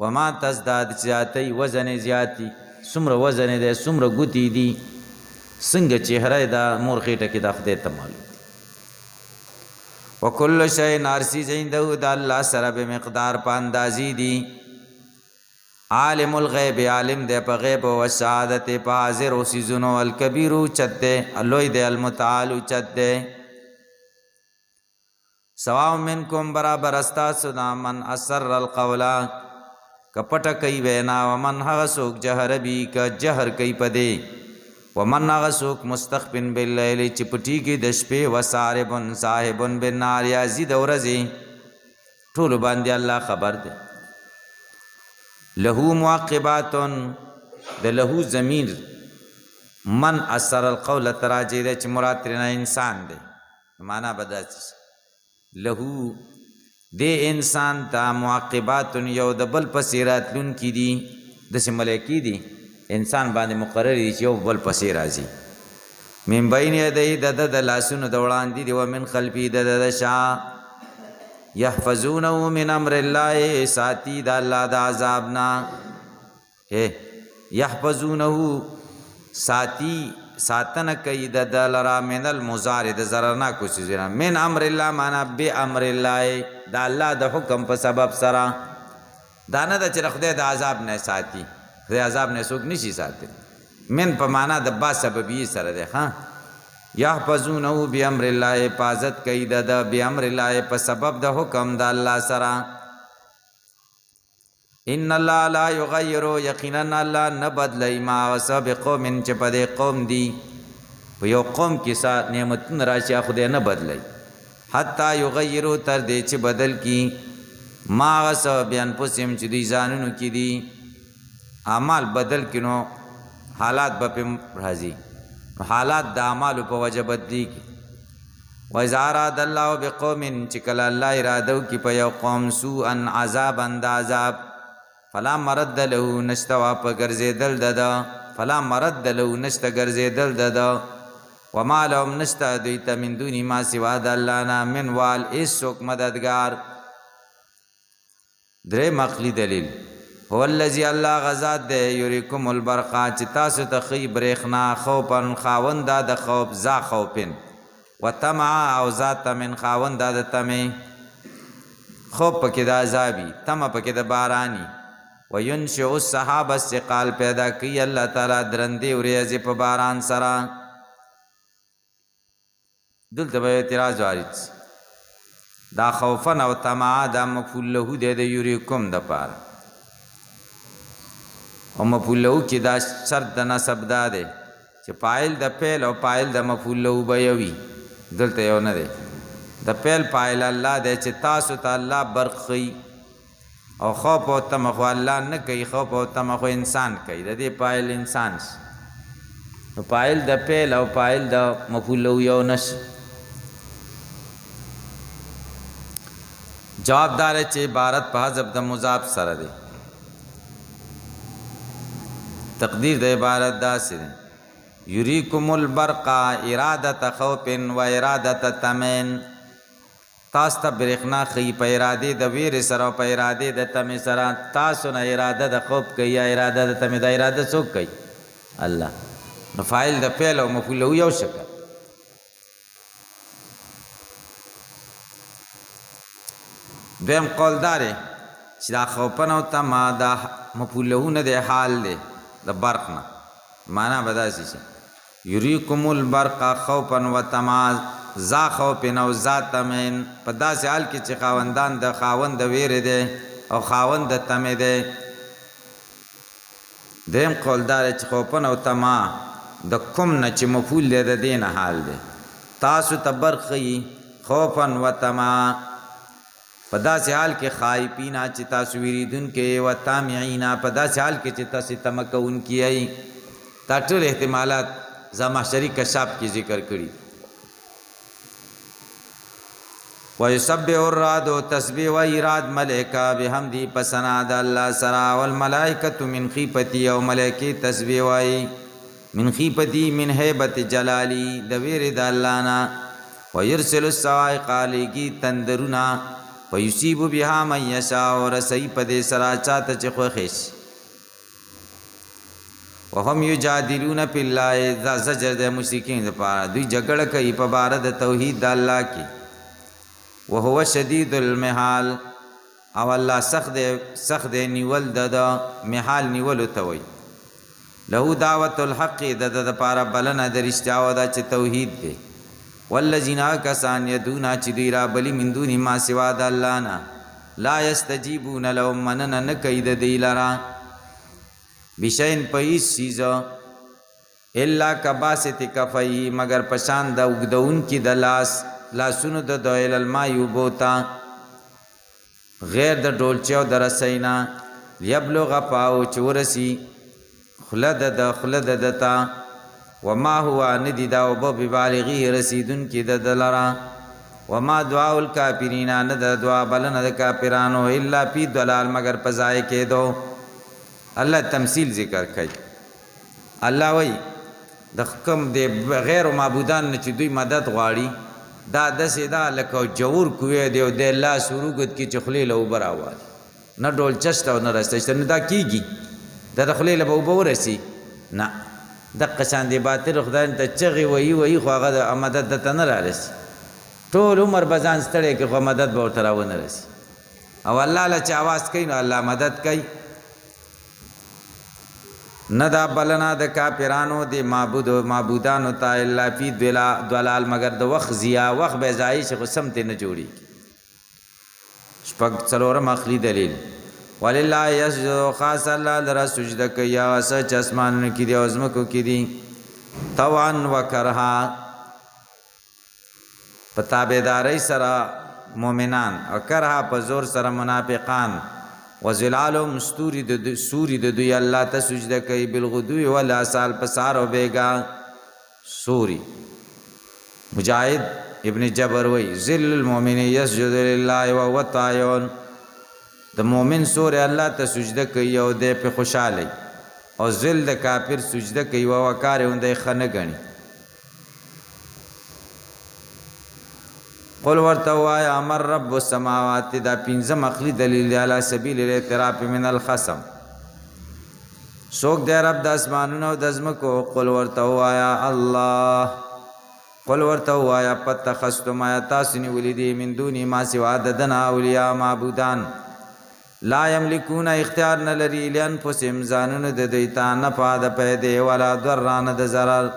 وما تزداد زیاتای وزن زیاتی څومره وزن دی څومره ګوتی دی څنګه چهره دا مور خېټه کې د خدای ته معلوم وکل شی نارسی عنده د الله سره به مقدار په اندازې دی عالم الغیب عالم دی په غیب او شهادت په حاضر او سيزونو الکبیر چته الوی دی المتعال چته سواء منکم برابر استاسو من اسر القول کپټ کوي وینا ومن هغه سوک جهر بی ک جهر کوي پدې ومن هغه سوک مستخبن باللیل چې پټی کې د شپې وساربن صاحبن بالنار یزید ورزي ټول باندې الله خبر ده له معقبات د له ضمیر من اثر القول تراجی ده چې مراد ترنه انسان ده معنا بدل له د انسان ته معقبات یو د بل پسیرات لون کی دي د ملائکی دي انسان باندې مقرر دي چې یو بل پسې راځي من بین یدی د لاسونو د وړاندې دی ومن خلفی د شا یحفظونه من امر الله ساتی د الله د عذابنا یحفظونه ساتی ساتنه کوي د لرا من المضار د ضررنا کو سيزنا من امر الله معنا به امر الله د الله د حکم په سبب سره دانه د چې خدای د عذاب نه ساتي د عذاب نه څوک نشي ساتي من په معنا د با سببي سره ده ها يحفظونه بامر الله حفاظت کوي د بامر الله په سبب د حکم د الله سره ان الله لا يغير يقينا الله نه بدلی ما وسب قوم چې په دې قوم دی په یو قوم کې سات نعمتونه راشي خدای نه بدلی حتا يغيروا تر دې چې بدل کی ما وسب بیان پسیم چې دی ځانونو کې دی اعمال بدل کینو حالات به راځي حالات د اعمال په وجه بدلی کی وإذا أراد الله بقوم چې کله الله اراده وکړي په یو قوم سوءا عذابا د عذاب فلا مرد له نشتا واپ ګرځیدل ددا فلا مرد له نشتا ګرځیدل ددا وما لهم نشتا دوی ته من دون ما سوا د الله نه من وال ایسوک مددگار درې مقلی دلیل هو الذي الله غزاد ده یریکم البرقا چې تاسو ته خی برېخنا خوپن خاوند د خوف ذا خوپن وتمع او ذات من خاوند د تمه خوب پکې د عذابي تم پکې د بارانی وینشئ السحاب الثقال پیدا کی الله تعالی درندې ورېځې په باران سره دلته به اعتراض وارد دا خوفن او طمع دا مفعول له د یریکم د پار او مفعول له کې دا شرط د نسب دا دی چې فاعل د فعل او فاعل د مفعول له وبوي دلته یو نه دی د فعل فاعل الله دی چې تاسو ته الله برخي او خوف او طمع الله نه کوي خوف او طمع انسان کوي د دې فاعل انسان نو فاعل د فعل او فاعل د مفعول له یو نش جوابدار چې عبارت په حذف د مضاف سره دی تقدیر د عبارت داسې دی یریکم البرق اراده خوف و اراده تمن تاسو ته برېښنا خی په اراده د ویر سره په اراده د تمه سره تاسو نه اراده د خوف کوي یا اراده د تمه د اراده څوک کوي الله نو فاعل د فعل او مفعول له یو شکل دیم قول دار چې دا خوفن او تما دا مفعول له نه د حال دی د برق نه معنا بداسي شي یریکم البرق خوفا وتما ذا خوف او ذا تمن په داسې حال کې چې خاوندان د خاوند د ویرې دی او خاوند د تمه دی دیم قول دار چې خوفن او تما د کوم نه چې مفعول دی د دین حال دی تاسو تبرخی خوفا وتما په داسې حال کې خائفین چې تاسو ویریدون کې و تامعین په داسې حال کې چې تاسو تمکون کیای دا ټول احتمالات زمحشری کشاف کی ذکر کړي ويسبح الرعد تسبيح و ایراد ملائکه بحمدی پسنا د الله سرا والملائکه من خیفتی او ملائکه تسبیح وای من خیفتی من هیبت جلالی د ویر د الله نا ويرسل الصواعق علیکی تندرنا ويصيب بها من يشاء ورسي پدې سرا چاته چې خوښش وهم یجادلون فی الله ذا زجر د مشرکین لپاره دوی جګړه کوي په بار د توحید د الله کې وهو شدید المحال او الله سخت نیول د محال نیول ته وي له دعوت الحق د لپاره بلنه د رښتیا او د توحید دی والذین کسان یدون چې دی را بلی من دون ما سوا د الله نه لا یستجیبون لهم منن نه کوي د دی لرا بشین پیس چیز الا کباسط کفی مگر پشان د وګدون کی د لاسونو د دویل الماء یوبوتا غیر د ډولچو درسینا یبلغ پاو چورسی خلد دتا وما هو ندی دا وب ببالغی رسیدن کی د دلرا وما دعاء الکافرین ند دعا بلن د کافرانو الا فی ضلال مگر پزای کې دو الله تمثيل ذکر کوي الله وای د حکم د غیر معبودان چې دوی مدد غواړي دا د سیدا لکه جوور کوی دی د الله سروګت کی چخلی له براوال نه ډول چشت او نه رسته نه دا کیږي د خلی له وبورسي نه دقه شان دی باطل خدای ته چغې وایي خو هغه مدد درته نه رارسي ټول عمر به ځان ستړی کړي خو مدد به ورته راونه رسي او الله له چې اواز کوي نو الله مدد کوي نه دا بلنه د کافرانو د معبودانو ته الا فی دلال مگر د وخت ضیا وخت به ضایع شي خو سمتې نه جوړېږي شپږ څلورم عقلي دلیل ولله یسجد خاص الله لره سجده کوي هغه څه چې اسمانونو کې دي او ځمکو کې دي طوعا و کرها په تابعدارۍ سره مؤمنان او کرها په زور سره منافقان وزلالهم سوری د دوی الله ته سجده کوي بالغدو والآصال په سهار او بیګا سوری مجاهد ابن جبر وی ذل المؤمن یسجد لله وهو طاعون د مؤمن سورې الله ته سجده کوي او دی په خوشحاله او ذل د کافر سجده کوي او کار یې دی ښه نه ګڼي قل ورته ووایه امر رب السماوات دا پنځم عقلي دلیل دی علی سبیل الاعتراف من الخصم څوک دی رب د اسمانونو او د ځمکو قل ورته ووایه الله قل ورته ووایه پتخذتم آیا تاسو نیولي دي من دوني ما سوا د ده نه اولیاء معبودان لا یملکون اختیار نه لري لانفسهم ځانونو د دوی ته نفع د پیدې ولا ضر نه د ضرر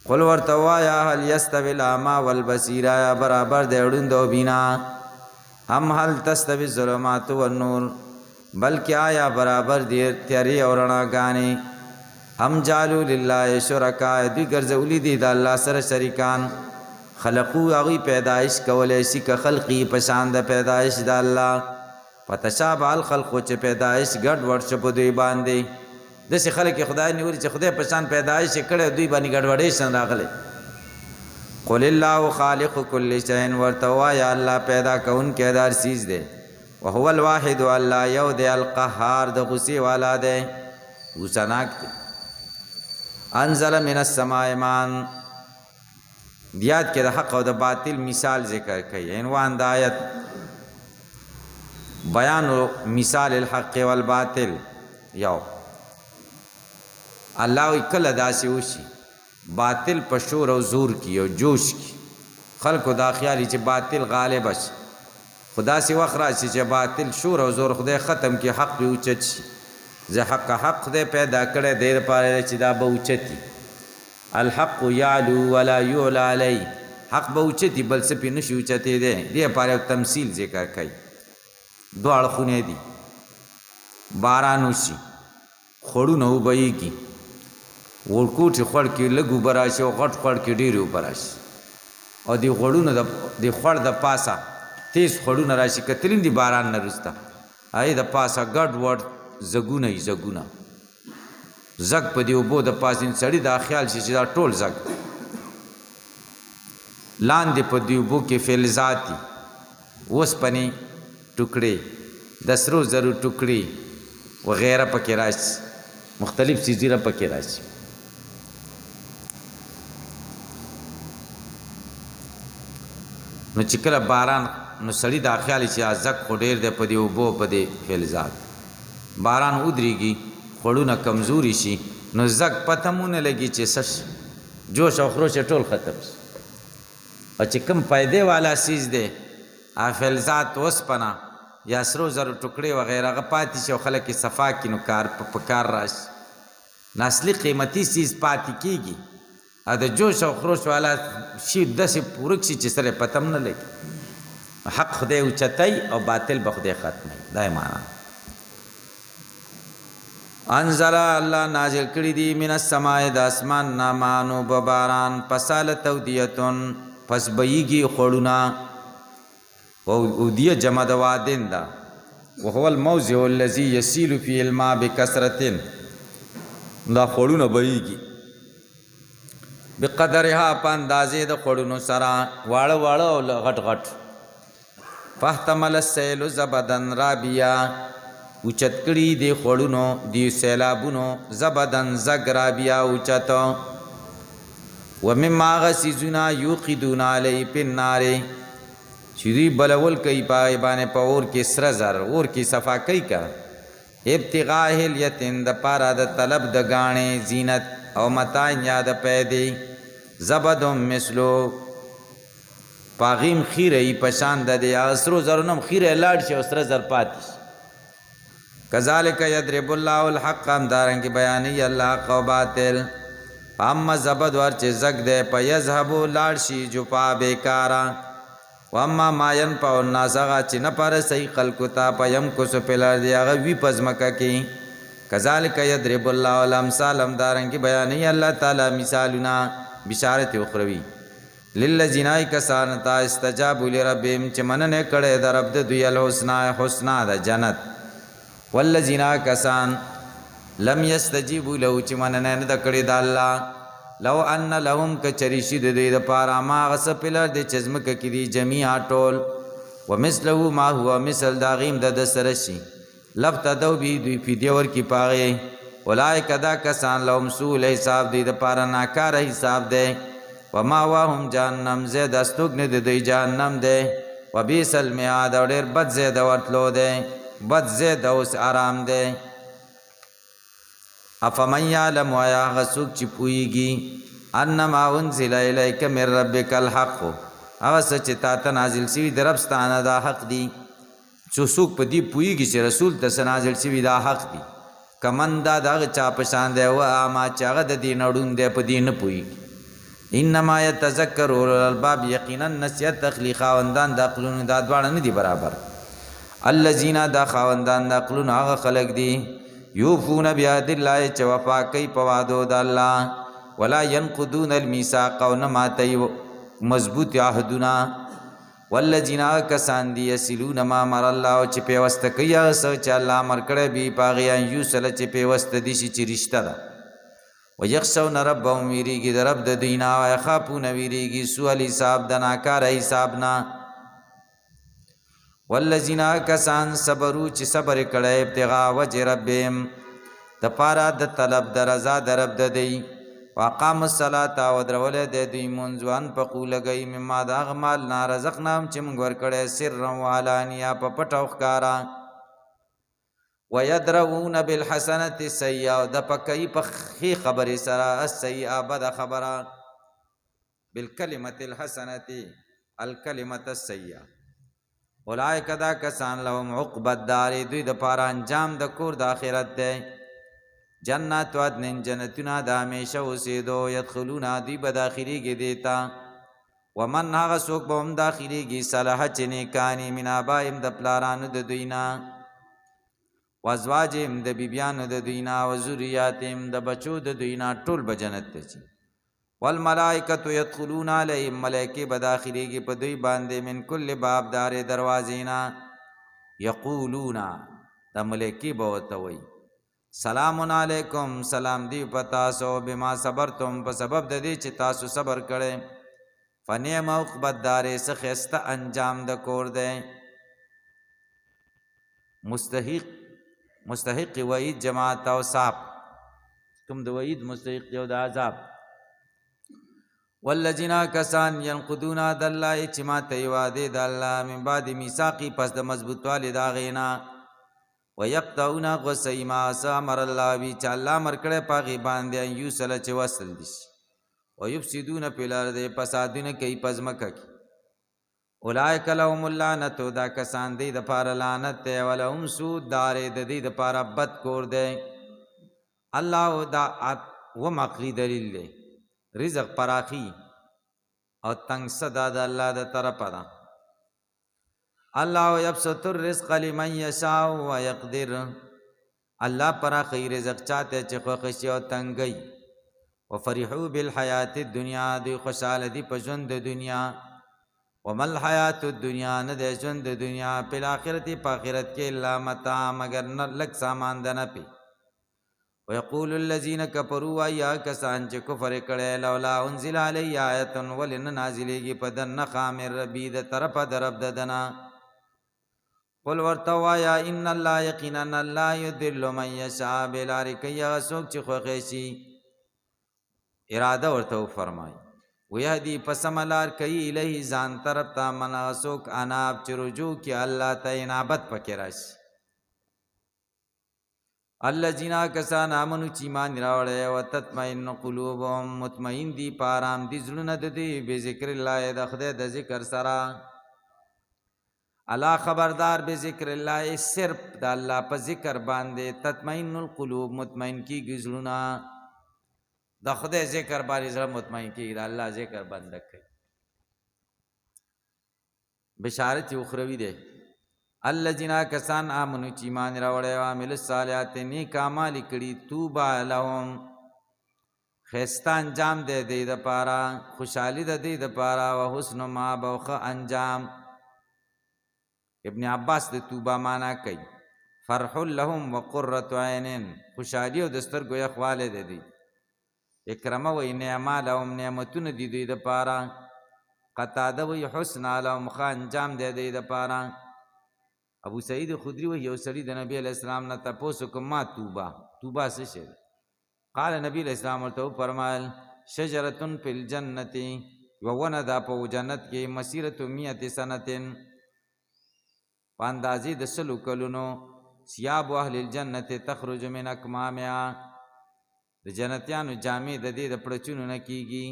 قل ورته ووایه هل یستوي الاعمی والبصیر آیا برابر دی ړوند او بینا هم هل تستوي الظلمات والنور بلکې آیا برابر دی تیارې او رڼاګانې هم جعلوا لله شرکا دوی ګرځولي دي د الله سره شریکان خلقو هغوی پیدایش کولی شي که خلقي په شان د پیدایش د الله فتشابه الخلق چې پیدایش ګډ وډ شو په دوی باندې داسې خلک یې خدای نیولي چې خدای په شان پیدایش یې کړی دوی باندې ګډوډېشن راغلی قل الله خالق کل شیء ورته ووایه الله پیدا کوونکی د هر څیز دی وهو الواحد الله یو دی القهار د غصې والا دی غوسهناک دی انزل من السماء ماء دیات کې د حق او د باطل مثال ذکر کوي عنوان د آیت بیان مثال الحق والباطل یو الله کله داسې وشي باطل په شور او زور کې او جوش کې خلکو دا خیالي چې باطل غالب شي خدا سي وخت راشي چې باطل شور او زور خدای ختم کې حق به اوچت شي زه حق خدای پیدا کړی دی لپاره چې دا به اوچتي الحق یعلو ولا یعلى علی حق به اوچتي بل څه پې نشي اوچتی دی دې لپاره یو تمثیل ذکر کوي دوه اړخونه دي باران وشي خوړونه وبهیږي ورکوټې خوړ کې لږ اوبه راشي او غټ خوړ کې ډېرې اوبه راشي او دې غوړونه د خوړ د پاسه تیز خوړونه راشي کتلین دي باران نه وروسته هغې د پاسه ګډ وډ زګونه یي زګونه زګ په دې اوبو د پاسې سړي دا خیال شي چې دا ټول زګ لاندې په دې اوبو کې فلزات دي اوسپنې ټوکړې د سرو زرو ټوکړې وغیره پکې راشي مختلف څیزونه پکې راشي نو چې کله باران نو سړي دا خیال چې ازک خو ډېر دی په دې اوبو په دې فلزات باران ودرېږي خوړونه کمزوري شي نو زک پته مو نه لګي چې څه شي جوش او خروش ټول ختم شي او چې کوم فایدې والا څیز دی فلزات اوسپنه یا سرو زرو ټوکړې وغیره هغه پاتې شي او خلک یې صفا کړي نو کار په کار راشي نو اصلي قیمتي څیز پاتې کېږي او د جوش او خروش والا شي داسې پورک شي چې سره پته هم نه لګي حق خدای اوچتی او باطل به خدای ختمی دا معنا انزل الله نازل کړي دي من السماء د اسمان نه مانو بباران فسالت تودیتون پس بهیږي خوړونه او دیه جمع د وادین دا وهو الموضع الذي يسيل فيه الماء بكثرة دا خوړونه بهیږي بقدرها په اندازې د خوړونو سره واړه واړه او غټ غټ فاحتمل السیل زبدن رابیا اوچت کړي د خوړونو د سیلابونو زبدن زګ رابیا اوچت ومما غسیزنا یوقدون علی په النار چې دوی بلول کوي پای باندې په اور کې سره زر اور کې صفا کوي کا ابتغاء الیتن د پاره د طلب د غاڼې زینت او متاع یا د پیدی زبدم مثلو پاغیم خیره ای پشان ده دی اسرو زرنم خیره لاړ شي او سره زر پاتش کذالک یضرب الله الحق هم دارنګ بیانې الله حق او باطل اما زبد ور چې زګ ده په یذهبو لاړ شي جو پا بیکارا واما ما ينفع الناس هغه چې نه پر صحیح خلق ته پیم کو سو پلار دی هغه وی پزمکه کی کذالک یضرب الله الامثال هم دارنګ بیانې الله تعالی مثالونه بشارت اخروی للذین کسانتا استجابوا لربهم چې مننه کړه د رب د دوی الحسنا د جنت والذین کسان لم یستجیبوا له چې مننه نه کړه د الله لو ان لهم کچریشی د دې د پاره ما غس پلر د چزمک کې دی جميعا ټول ومثله ما هو مثل داغیم د سرشی لفتدو بی دوی فدیه ور کی پاغه اولئک دا کسان لهم سوء الحساب دی د پاره ناکار حساب دی وما واهم جهنم زید استوګ نه دی جهنم دی وبئس المعاد اور ډیر بد زید ورتلو دی بد زید اوس آرام دی افمن یعلم ویا غسوک چی پویگی انما انزل الیک من ربک الحق هغه څه چې تا ته نازل شوي د رب ستانه دا حق دی څوک په دې پویږي چې رسول ته نازل شوي دا حق دی کمن دا دغه چا په شان دی او ما چې هغه د دې نړون دی په دې نه پویږي انما یتذکر اولو الالباب یقینا نسیت تخلیق خاوندان د عقلونو دا دواړه نه دي برابر الذین دا خاوندان د عقلونو هغه خلق دي یوفون بیاد الله چې وفا کوي په وعدو د الله ولا ينقضون الميثاق او نه ماتي مضبوط عهدونه والذین کسان دي یصلون ما امر الله چې پیوسته کوي هغه څه چې الله امر کړی وي په هغې یوصل چې پیوسته دي شي چې رشته ده ویخشون ربهم ویریږي د رب د دوی نه ویخافون ویریږي سوء الحساب د ناکاره حساب نه والذین کسان صبرو چې صبر کړی ابتغاء وجه ربهم د پاره د طلب د رضا د رب د دی واقام الصلاة او درولې د دوی منځوان پقو لګی مما د هغه مال نه رزقناهم چې موږ ورکړی سرا وعلانیه په پټ او ښکاره ويدرؤون بالحسنة السيئة د پکې په ښې خبرې سره السيئة بد خبره بالکلمة الحسنة الکلمة السيئة اولئک دا کسان لهم عقبى الدار دوی د پاره انجام د کور د آخرت دی جنات عدن جنتونه د همیشه اوسېدو یدخلون دوی به داخلېږي دیتا ومن هغه څوک به هم داخلېږي صلح چې نیکانې من آبائهم د پلارانو د دوی نه وازواجهم د بیبیانو د دوی نه و ذریاتهم د بچو د دوی نه ټول به جنت ته ځي والملائکة یدخلون علیهم ملائکې به داخلېږي په دوی باندې من کل باب دارې دروازې نه یقولون دا ملائکې به ورته وایي سلام علیکم سلام دی په تاسو بما صبرتم په سبب د دې چې تاسو صبر کړئ فنعم عقبی الدار څه ښایسته انجام د کور دی مستحق وعید جماعت او صاحب کوم د وعید مستحق یو د عذاب والذین کسان ینقضون عهد الله چې ماتوي وعدې د الله من بعد میثاقه پس د مضبوطوالي د هغې نه ویقطعون غصی ما امر الله بی چې الله امر کړی په هغې باندې ان یوصله چې وصل دي شي ویفسدون فی الارض فسادونه کوي په ځمکه کې اولئک لهم اللعنة دا کسان دی د پاره لعنت دی ولهم سوء الدار د دې د پاره بد کور دی الله دا و مقری دلیل دی رزق پراخی او تنگ صدا د الله د طرفه ده الله یبسط الرزق لمن یشاء ويقدر الله پراخی رزق چاته چې خوښ او تنگي وفرحوا بالحیات الدنیا دی خوشاله دی په ژوند د دنیا ومل حیات الدنیا نه د ژوند د دنیا په آخرت په آخرت کې الا متاع مگر نه لک سامان ده نه پی ويقول الذين كفروا يا کسان چې کفر کړي لولا انزل علی آیه ولن نازلېږي په دنه خامر ربی د طرف درب ددنا قل ورتوا یا ان الله یقینا الله يضل من يشاء بلارک یا سوک چې خوښ شي اراده ورته فرمای ويهدي پسملار کوي الیه ځان طرف ته مناسوک اناب چې رجوع کې الله ته انابت پکې راشي الذین کسان آمنو چې ایمان راوړی و تطمئن قلوبهم مطمئن دي په ارام دي زړونه د دې بذکر الله د خدای د ذکر سره الا خبردار بذکر الله صرف د الله په ذکر باندې تطمئن القلوب مطمئن کیږي زړونه د خدای ذکر باندې زړه مطمئن کیږي د الله ذکر باندې کوي بشارت اخروی ده الذین کسان آمنو چې ایمان راوړی او عمل الصالحات نیک اعمال کړي توبه لهم خسته انجام دی د دې لپاره خوشحالي د دې لپاره او حسن ما بوخه انجام ابن عباس د توبه معنا کوي فرح لهم وقرة عین خوشحالي او د سترګو یخواله دی دی اکرمه و نعمه لهم نعمتونه دي د لپاره قطاده و حسن لهم خ انجام دی د لپاره ابو سعید خدری و یو سړي د نبی علیہ السلام نه تاسو کوم ما توبه څه شي قال نبی علیہ السلام ورته فرمایل شجره فی الجنه وونه دا په جنت کې مسیرته 100 سنتين پاندازي د سلو کلونو ثياب اهل الجنه تخرج من اكمامها د جنتیانو جامې د دې د پړچونو نه کیږي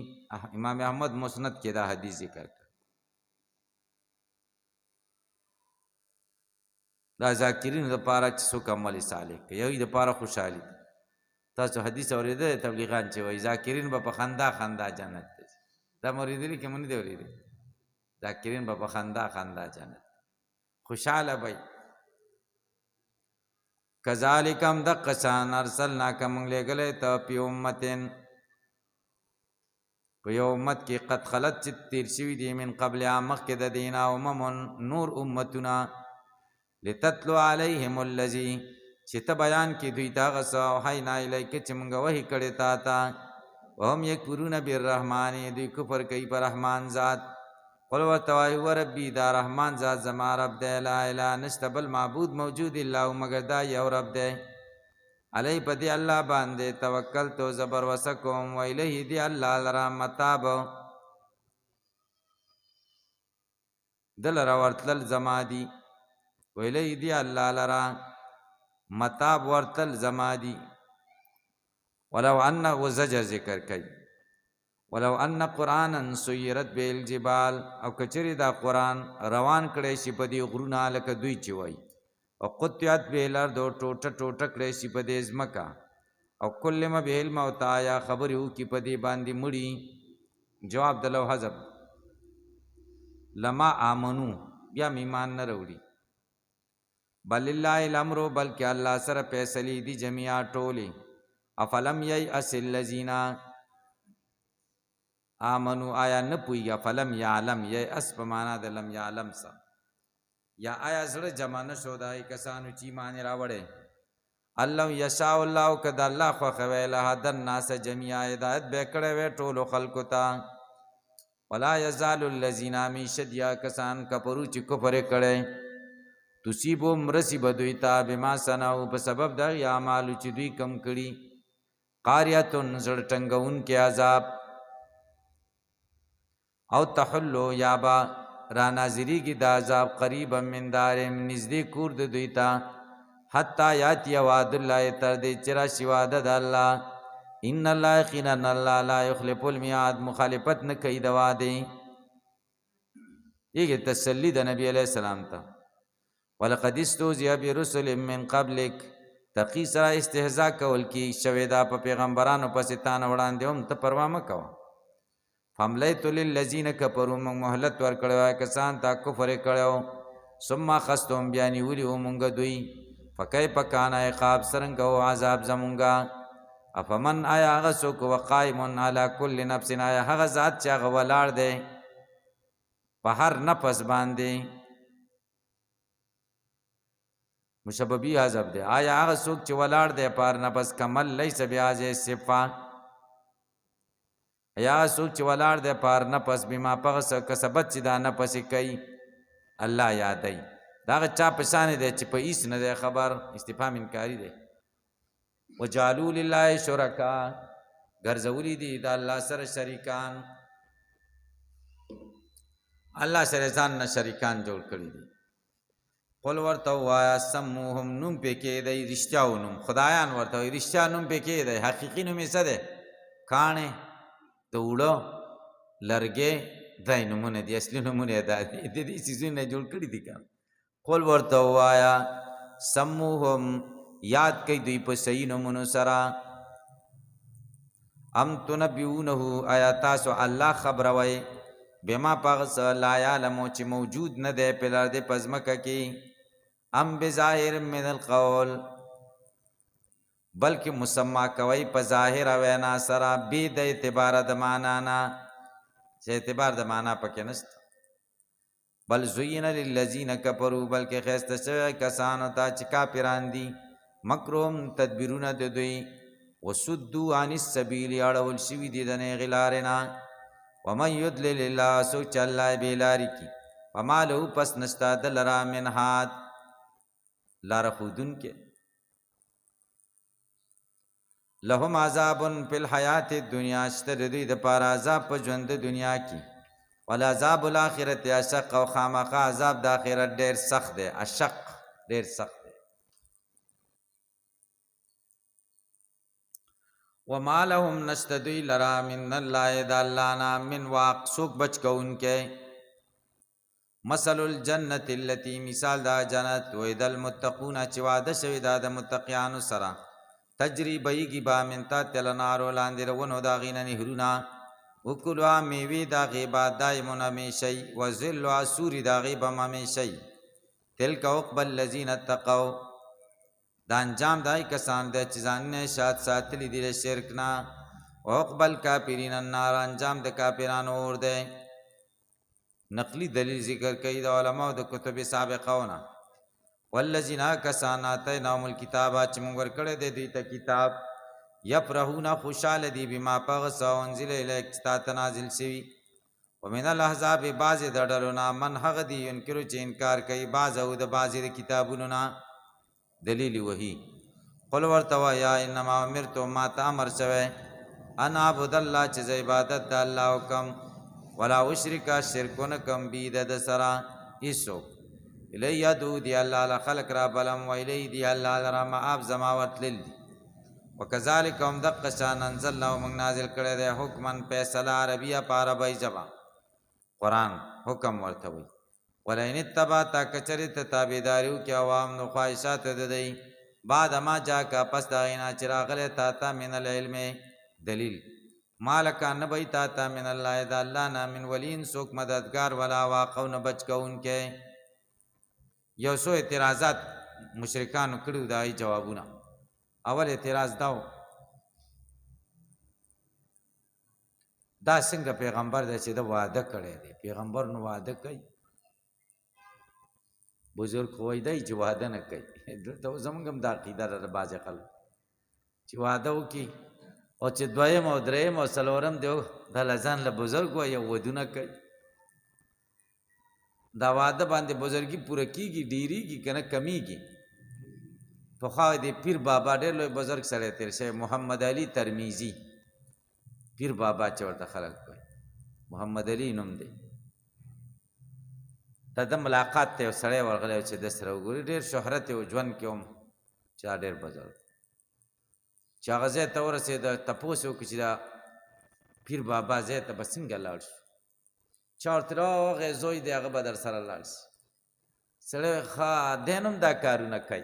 امام احمد مسند کې دا حدیث ذکر دا ذاکرین د پاره چې څوک عمل صالح کوي یو د پاره خوشحالي تاسو حدیث اوریدل تبلیغان چې وای ذاکرین به په خندا جنت ته دا مریدلی کې مونږ دی اوریدل ذاکرین به په خندا جنت خوشاله وای کذالکم دقشان ارسلناک من لګلې ته په امتن په یو امت کې قد خلت چې تیر شوی دی من قبل مخ کې د دین او نور امتنا لتتلو علیهم الذی چې ته بیان کې دوی تا غسا او حینا الیک چې مونږ وਹੀ کړي تا وهم یکفرون بالرحمن دوی کفر کوي پر رحمان ذات قل وتوای وربی دا رحمان ذات زما رب دی لا اله نستبل معبود موجود الا هو مگر دا یو رب دی علی پدی الله باندې توکل تو زبر وسکم و الیه دی الله لرا متاب دل را ورتل زما دی ویلی دی اللہ لرا متاب ورتل زمادی ولو ان وزجر ذکر کئی ولو ان قرآنا سیرت بیل جبال او کچری دا قرآن روان کڑی شی پدی غرونا لکا دوی چوئی او قطعت بیل اردو ٹوٹا ٹوٹا کڑی شی پدی ازمکا او کلم بیل موتا یا خبریو کی پدی باندی مڑی جواب دلو حضب لما آمنو بیا میمان نروڑی بل اللہ الامر بلکہ اللہ سر پیسلی دی جميعا ٹولی افلم ییأس الذین آمنو آیا نپوئی افلم یعلم ییأس پمانا دا لم یعلم سا یا آیا زر جمع نشو دائی کسانو چی مانی راوڑے اللہ یشاء اللہ کد اللہ خوخوی لہدن ناس جميعا ہدایت بیکڑے وے ٹولو خلقو تا ولا یزال الذین میشد یا کسان کپرو چی کفر کڑے تصیبو مرسی بدوی تا بما سناو په سبب دا اعمالو چې دوی کم کړي قاریتن زړه ټنګون کې عذاب او تحلو یابا را ناظری کی دا عذاب قریبا من دارم نزدې کور د دوی تا حتی یاتی وعد الله تر دې چر شي وعده د الله ان الله یقینا الله لا یخلف الميعاد مخالفت نه کوي د وعده یې تسلی د نبی علیہ السلام ته ولقد استهزئ برسل من قبلک تقی سره استهزاء کول کی شویدا په پیغمبرانو پسې تان وړاندې هم ته پروا مکو فملیت للذین کفروا مهلت ور کړو کسان تا کفر کړو ثم خستم بیان ویلی مونږ دوی فکیف کان عقاب سرنګ او عذاب زمونږه افمن آیا غسو کو قائم علی کل نفس آیا هغه ذات چې هغه ولاړ دی په هر نفس باندې مشببی حذف دے آیا هغه څوک چې ولاړ دی پار نفس کمل لیس بیاجه صفا یا څوک چې ولاړ دی پار نفس بما پغس کسبت چې دا نفس کوي الله یادای دا چا پسانه دی چې په هیڅ نه خبر استفهام انکاری دی وجعلوا لله شرکا ګرځولی دي دا الله سره شریکان الله سره ځان نه شریکان جوړ کړی دي قل ورته ووایه سموهم نوم پې کېږدئ رښتیاو نوم خدایان ورته وایي رښتیا نوم پې کېږدئ حقیقي نوم یې څه دی کاڼې د اوړه لرګې دای نومونه دي اصلي نومونه یې دا دي د دې څیزونه جوړ کړي دي که قل ورته ووایه سموهم یاد کوي دوی په صحیح نومونو سره ام تنبئونه آیا تاسو الله خبروئ بما په هغه څه لا یعلمو چې موجود نه دی په الارض په ځمکه کې ام بظاهر من القول بلکې مسما کوي په ظاهره وینا سره بې د اعتبار د معنا نه چې اعتبار د معنا پکې نشته بل زین للذین کفروا بلکې ښایسته شوی کسانو ته چې کافران دي مکروم تدبیرونه د دوی وصدوا عن السبیل اړول شوي دي د نیغې لارې نه ومن یضلل الله څوک چې الله یې بېلارې کړي فما له پس نشته د لره من هاد لاره ښودونکی لهم عذاب فی الحیات الدنیا شته د دوی دپاره عذاب په ژوند د دنیا کې والعذاب الاخرت اشق او خامخا عذاب د آخرت ډېر سخت دی اشق ډېر سخت دی وما لهم نشته دوی لرا من الله د الله نه من واق څوک بچ کوونکی مثل الجنة التي مثال دا جنت وعد المتقون چې واده شوي دا د متقیانو سره تجری بیږي با من تحتها الانهار لاندې د ونو د هغې نه نهرونه وکلها میوې د هغې به دایمون همیشئ وظلها سوري د هغې به هم همیشئ تلک عقبى الذین اتقوا دا انجام دای کسان دی چې ځانونه شاد ساتلي دي د شرک نه عقبى الکافرین النار انجام د کافرانو اور دی نقلی دلیل ذکر کوي د علماء د کتب سابقونه والذین کسان آتیناهم الکتاب چې موږ ورکړی دی دوی ته کتاب یفرحون خوشحاله دي بما په هغه څه انزل الیک چې تا ته نازل شوي ومن الاحزاب بعضې د ډلو نه من هغه دي ینکرو چې انکار کوي بعضه د بعضې د کتابونو نه دلیل وحی قل ورته وایه انما امرتو ما ته امر شوی ان اعبد الله چې زه عبادت د الله وکم ولا اشرک شرک ونه کم بی د سره هیڅوک الی یدعو دی الله له خلق را بلم و الی دی الله لره مآب زما ورتلل دي وکذلک هم دقه شان انزلنا وموږ نازل کړی دی حکما فیصله عربیه په عربۍ ژبه قرآن حکم ورته وایي ولئن اتبعت کچرې ته تابعداري وکړي عوام نو خواهشات د دی بعد ما جاءک پس د هغې نه چې راغلی تا ته من العلم دلیل مالک نه به تا ته من الله د الله نه من ولین څوک مددګار ولا واقع نه بچ کوونکی یو څو اعتراضات مشرکانو کړي د هغې جوابونه اول اعتراض دا دا څنګه پیغمبر دی چې د واده کړی دی پیغمبر نو واده کوي بزرګ خو وایي دی چې واده نه کوي دلته زموږ هم دا عقیده ده د بعضې خلکو چې واده وکړي او چې دویم او دریم او څلورم دی دا له ځان له بزرګ وایي او ودونه کوي دا واده باندې بزرګي پوره کېږي ډېرېږي که نه کمیږي پخوا د پیر بابا ډېر لوی بزرګ سړی تېر شوی محمد علي ترمیزي پیر بابا چې ورته خلک کوي محمد علي نوم دی د ده ملاقات ته یو سړی ورغلی چې ده سره وګوري ډېر شهرت یې و ژوند کې هم چې دا ډېر بزرګ چې هغه ځای ته ورسېده تپوس یې وکړي چې دا پیر بابا ځای ته به څنګه لاړ شو چا ورته هغې زوی دی هغه به در سره لاړ شي سړی ښه دی هم دا کارونه کوي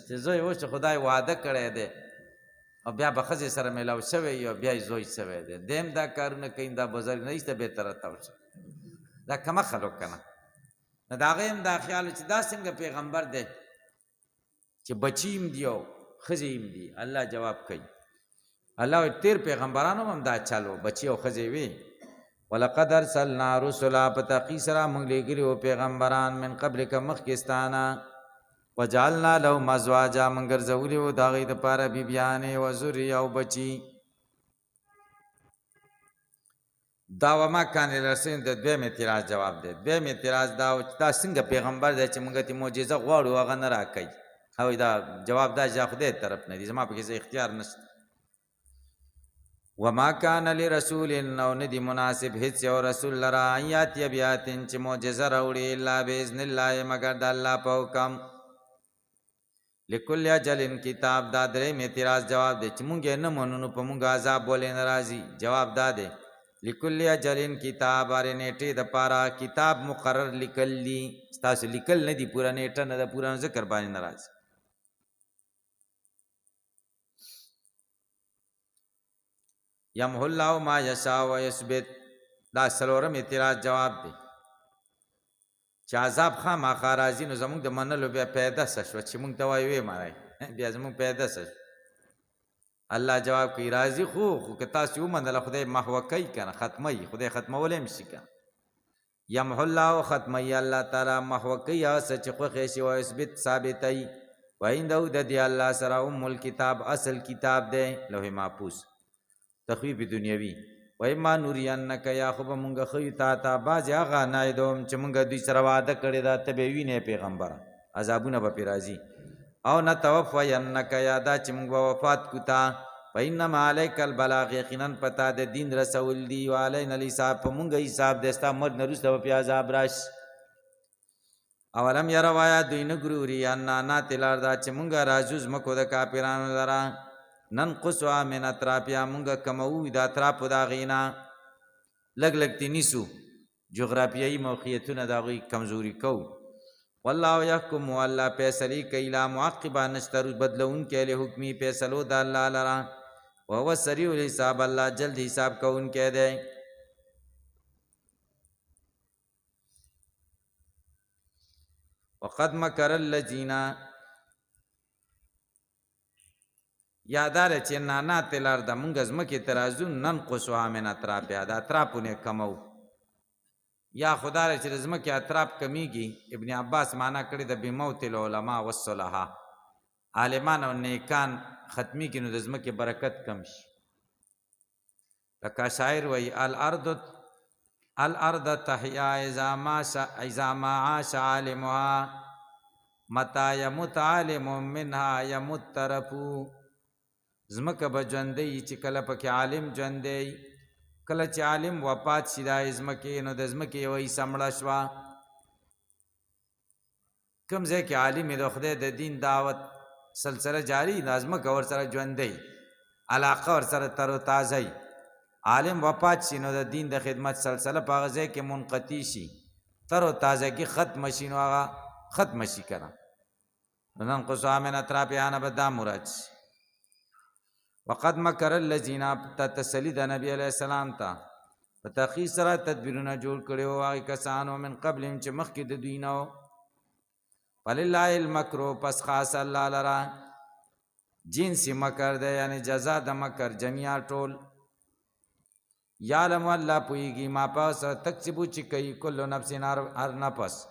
چې زوی اوس خدای واده کړی دی او بیا به ښځې سره میلاو شوی یا بیا یې زوی شوی دی دی هم دا کارونه کوي دا بزرګ نه ایسته بهتره تاو شو دا کمه خلک که نه نو د هغې هم دا خیال چې دا څنګه پیغمبر دی چې بچي هم دي او ښځې هم دي الله جواب کوي الله وایي تېر پیغمبرانو هم دا چل و بچي او ښځې وي ولقد ارسلنا رسلا په تحقیق سره موږ لېږلي وو پیغمبران من قبلک مخکې ستا نه وجعلنا لهم ازواجا موږ ګرځولي وو د هغوی دپاره بیبیانې و ذریه او بچي دا وما کان لرسول د دویم اعتراض جواب دی دویم اعتراض دا و چې دا څنګه پیغمبر دی چې موږ ته معجزه غواړو هغه نه راکوي هغوی دا جواب دا چې خدای طرف نه دي زما پکې څه اختیار نشته وما کان لرسول نو ندی مناسب هیڅ یو رسول لرا آیات بیاتین چې معجزه راوړي الا باذن الله مگر د الله په حکم لکل اجل کتاب دا درې می اعتراض جواب دی چې مونږ نه منو نو په مونږ عذاب ولې ناراضي جواب دا دی لکل اجل کتاب اره نیټه د پارا کتاب مقرر لیکل دي تاسو لیکل نه دي پورا نیټه نه د پورا ذکر باندې ناراض یمحو الله ما یشاء و یثبت دا سلورم اعتراض جواب دی چې عذاب خامخا راځي نو زمونږ د منلو بیا پیدا څه شوه چې مونږ ته وایو ویې مړی بیا زمونږ پیدا څه الله جواب کوي راځي خو که تاسو ومنله خدای محو کوي که نه ختموي خدای ختمولی هم شي که نه یمحو الله ختموي الله تعالی محو کوي هغه څه چې خوښې شي و یثبت ثابتوي و عنده د دې الله سره ام الکتاب اصل کتاب دی لوح محفوظ تخویف دنیوي و اما نورینک یا خو به مونږ ښیو تا ته بعضې هغه نایدوم چې مونږ دوی سره واده کړې ده ته به وینې پیغمبره عذابونه به پرې راځي او نتوفینک یا دا چې مونږ به وفات کړو تا فانما علیک البلاغ یقینا پتا د دین رسول دی و علینا الحساب په مونږ حساب دی ستا مرګ نه وروسته به پې عذاب راشي اولم یروا آیا دوی نه ګوري انا ناتې لار دا چې مونږ راځو ځمکو د کافرانو لره ننقصها من اطرافها مونږ کموو د اطرافو د هغې نه لږ لږ تې نیسو جغرافیایي موقعیتونه د هغوی کمزوري کوو والله یحکم الله فیصلې کوي لا معقبه نشته بدلونکی له حکمي فیصلو د الله لره وهو سریع الحساب الله جلد حساب کوونکی دی وقد مکر الذین یادار چې نانات لار د مونږ ځمکې ته راځو ننقصها من اطرافها د اطرافونه کمو یا خدای چې د ځمکې اطراف کمیږي ابن عباس معنا کړی د بموت العلماء والصلحاء عالمان او نیکان ختمی کې نو د ځمکې برکت کم شي لکه شاعر وایي الارض تحیا اذا ما عاش عالمها متى يموت عالم منها يموت طرفو ځمکه به ژوندی چې کله پکې عالم ژوندی کله چې عالم وفات شي دا ځمکې نو د ځمکې یوه حصه مړه شوه کوم ځای کې عالم د خدای د دین دعوت سلسله جاری دا ځمکه ورسره ژوندی علاقه ورسره تر و تازه عالم وفات شي نو د دین د خدمت سلسله په هغه ځای کې منقطع شي تر و تازګي ختم شي نو هغه ختم شي که نه نو ننقصها من اطرافها نه به دا مراد شي وقد مکر الذین تسلی د نبی علیہ السلام ته په تحقیق سره تدبیرونه جوړ کړي وو هغه کسانو من قبلهم چې مخکې د دوی نه ولله المکر پس خاص الله لرا جنس مکر ده یعنی جزا د مکر جميعا ټول یعلم الله پویږي ما پاس تکسبو چې کوي کل نفس هر نفس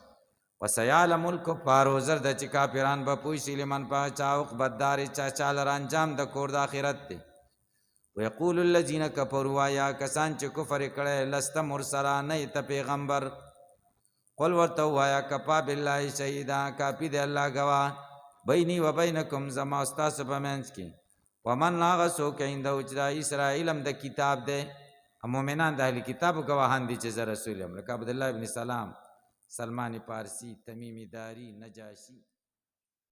وسيعلم الكفار وزر د چې کافران به پوي شي لمن پاچا عقبت دار چا چال انجام د کور د اخرت دی ويقول الذين كفروا يا کسان چې کفر کړي لست مرسلا نه ته پیغمبر قل ورته وایا کفا بالله شهیدا کافی دی الله گواه بیني و بینکم زما استاد پمنس کی ومن ناغسو کیند او چې اسرائیل هم د کتاب دی مومنان د اهل کتاب گواهان دي چې رسول الله عبد الله ابن سلام سلمان پارسی تمیمی داری نجاشی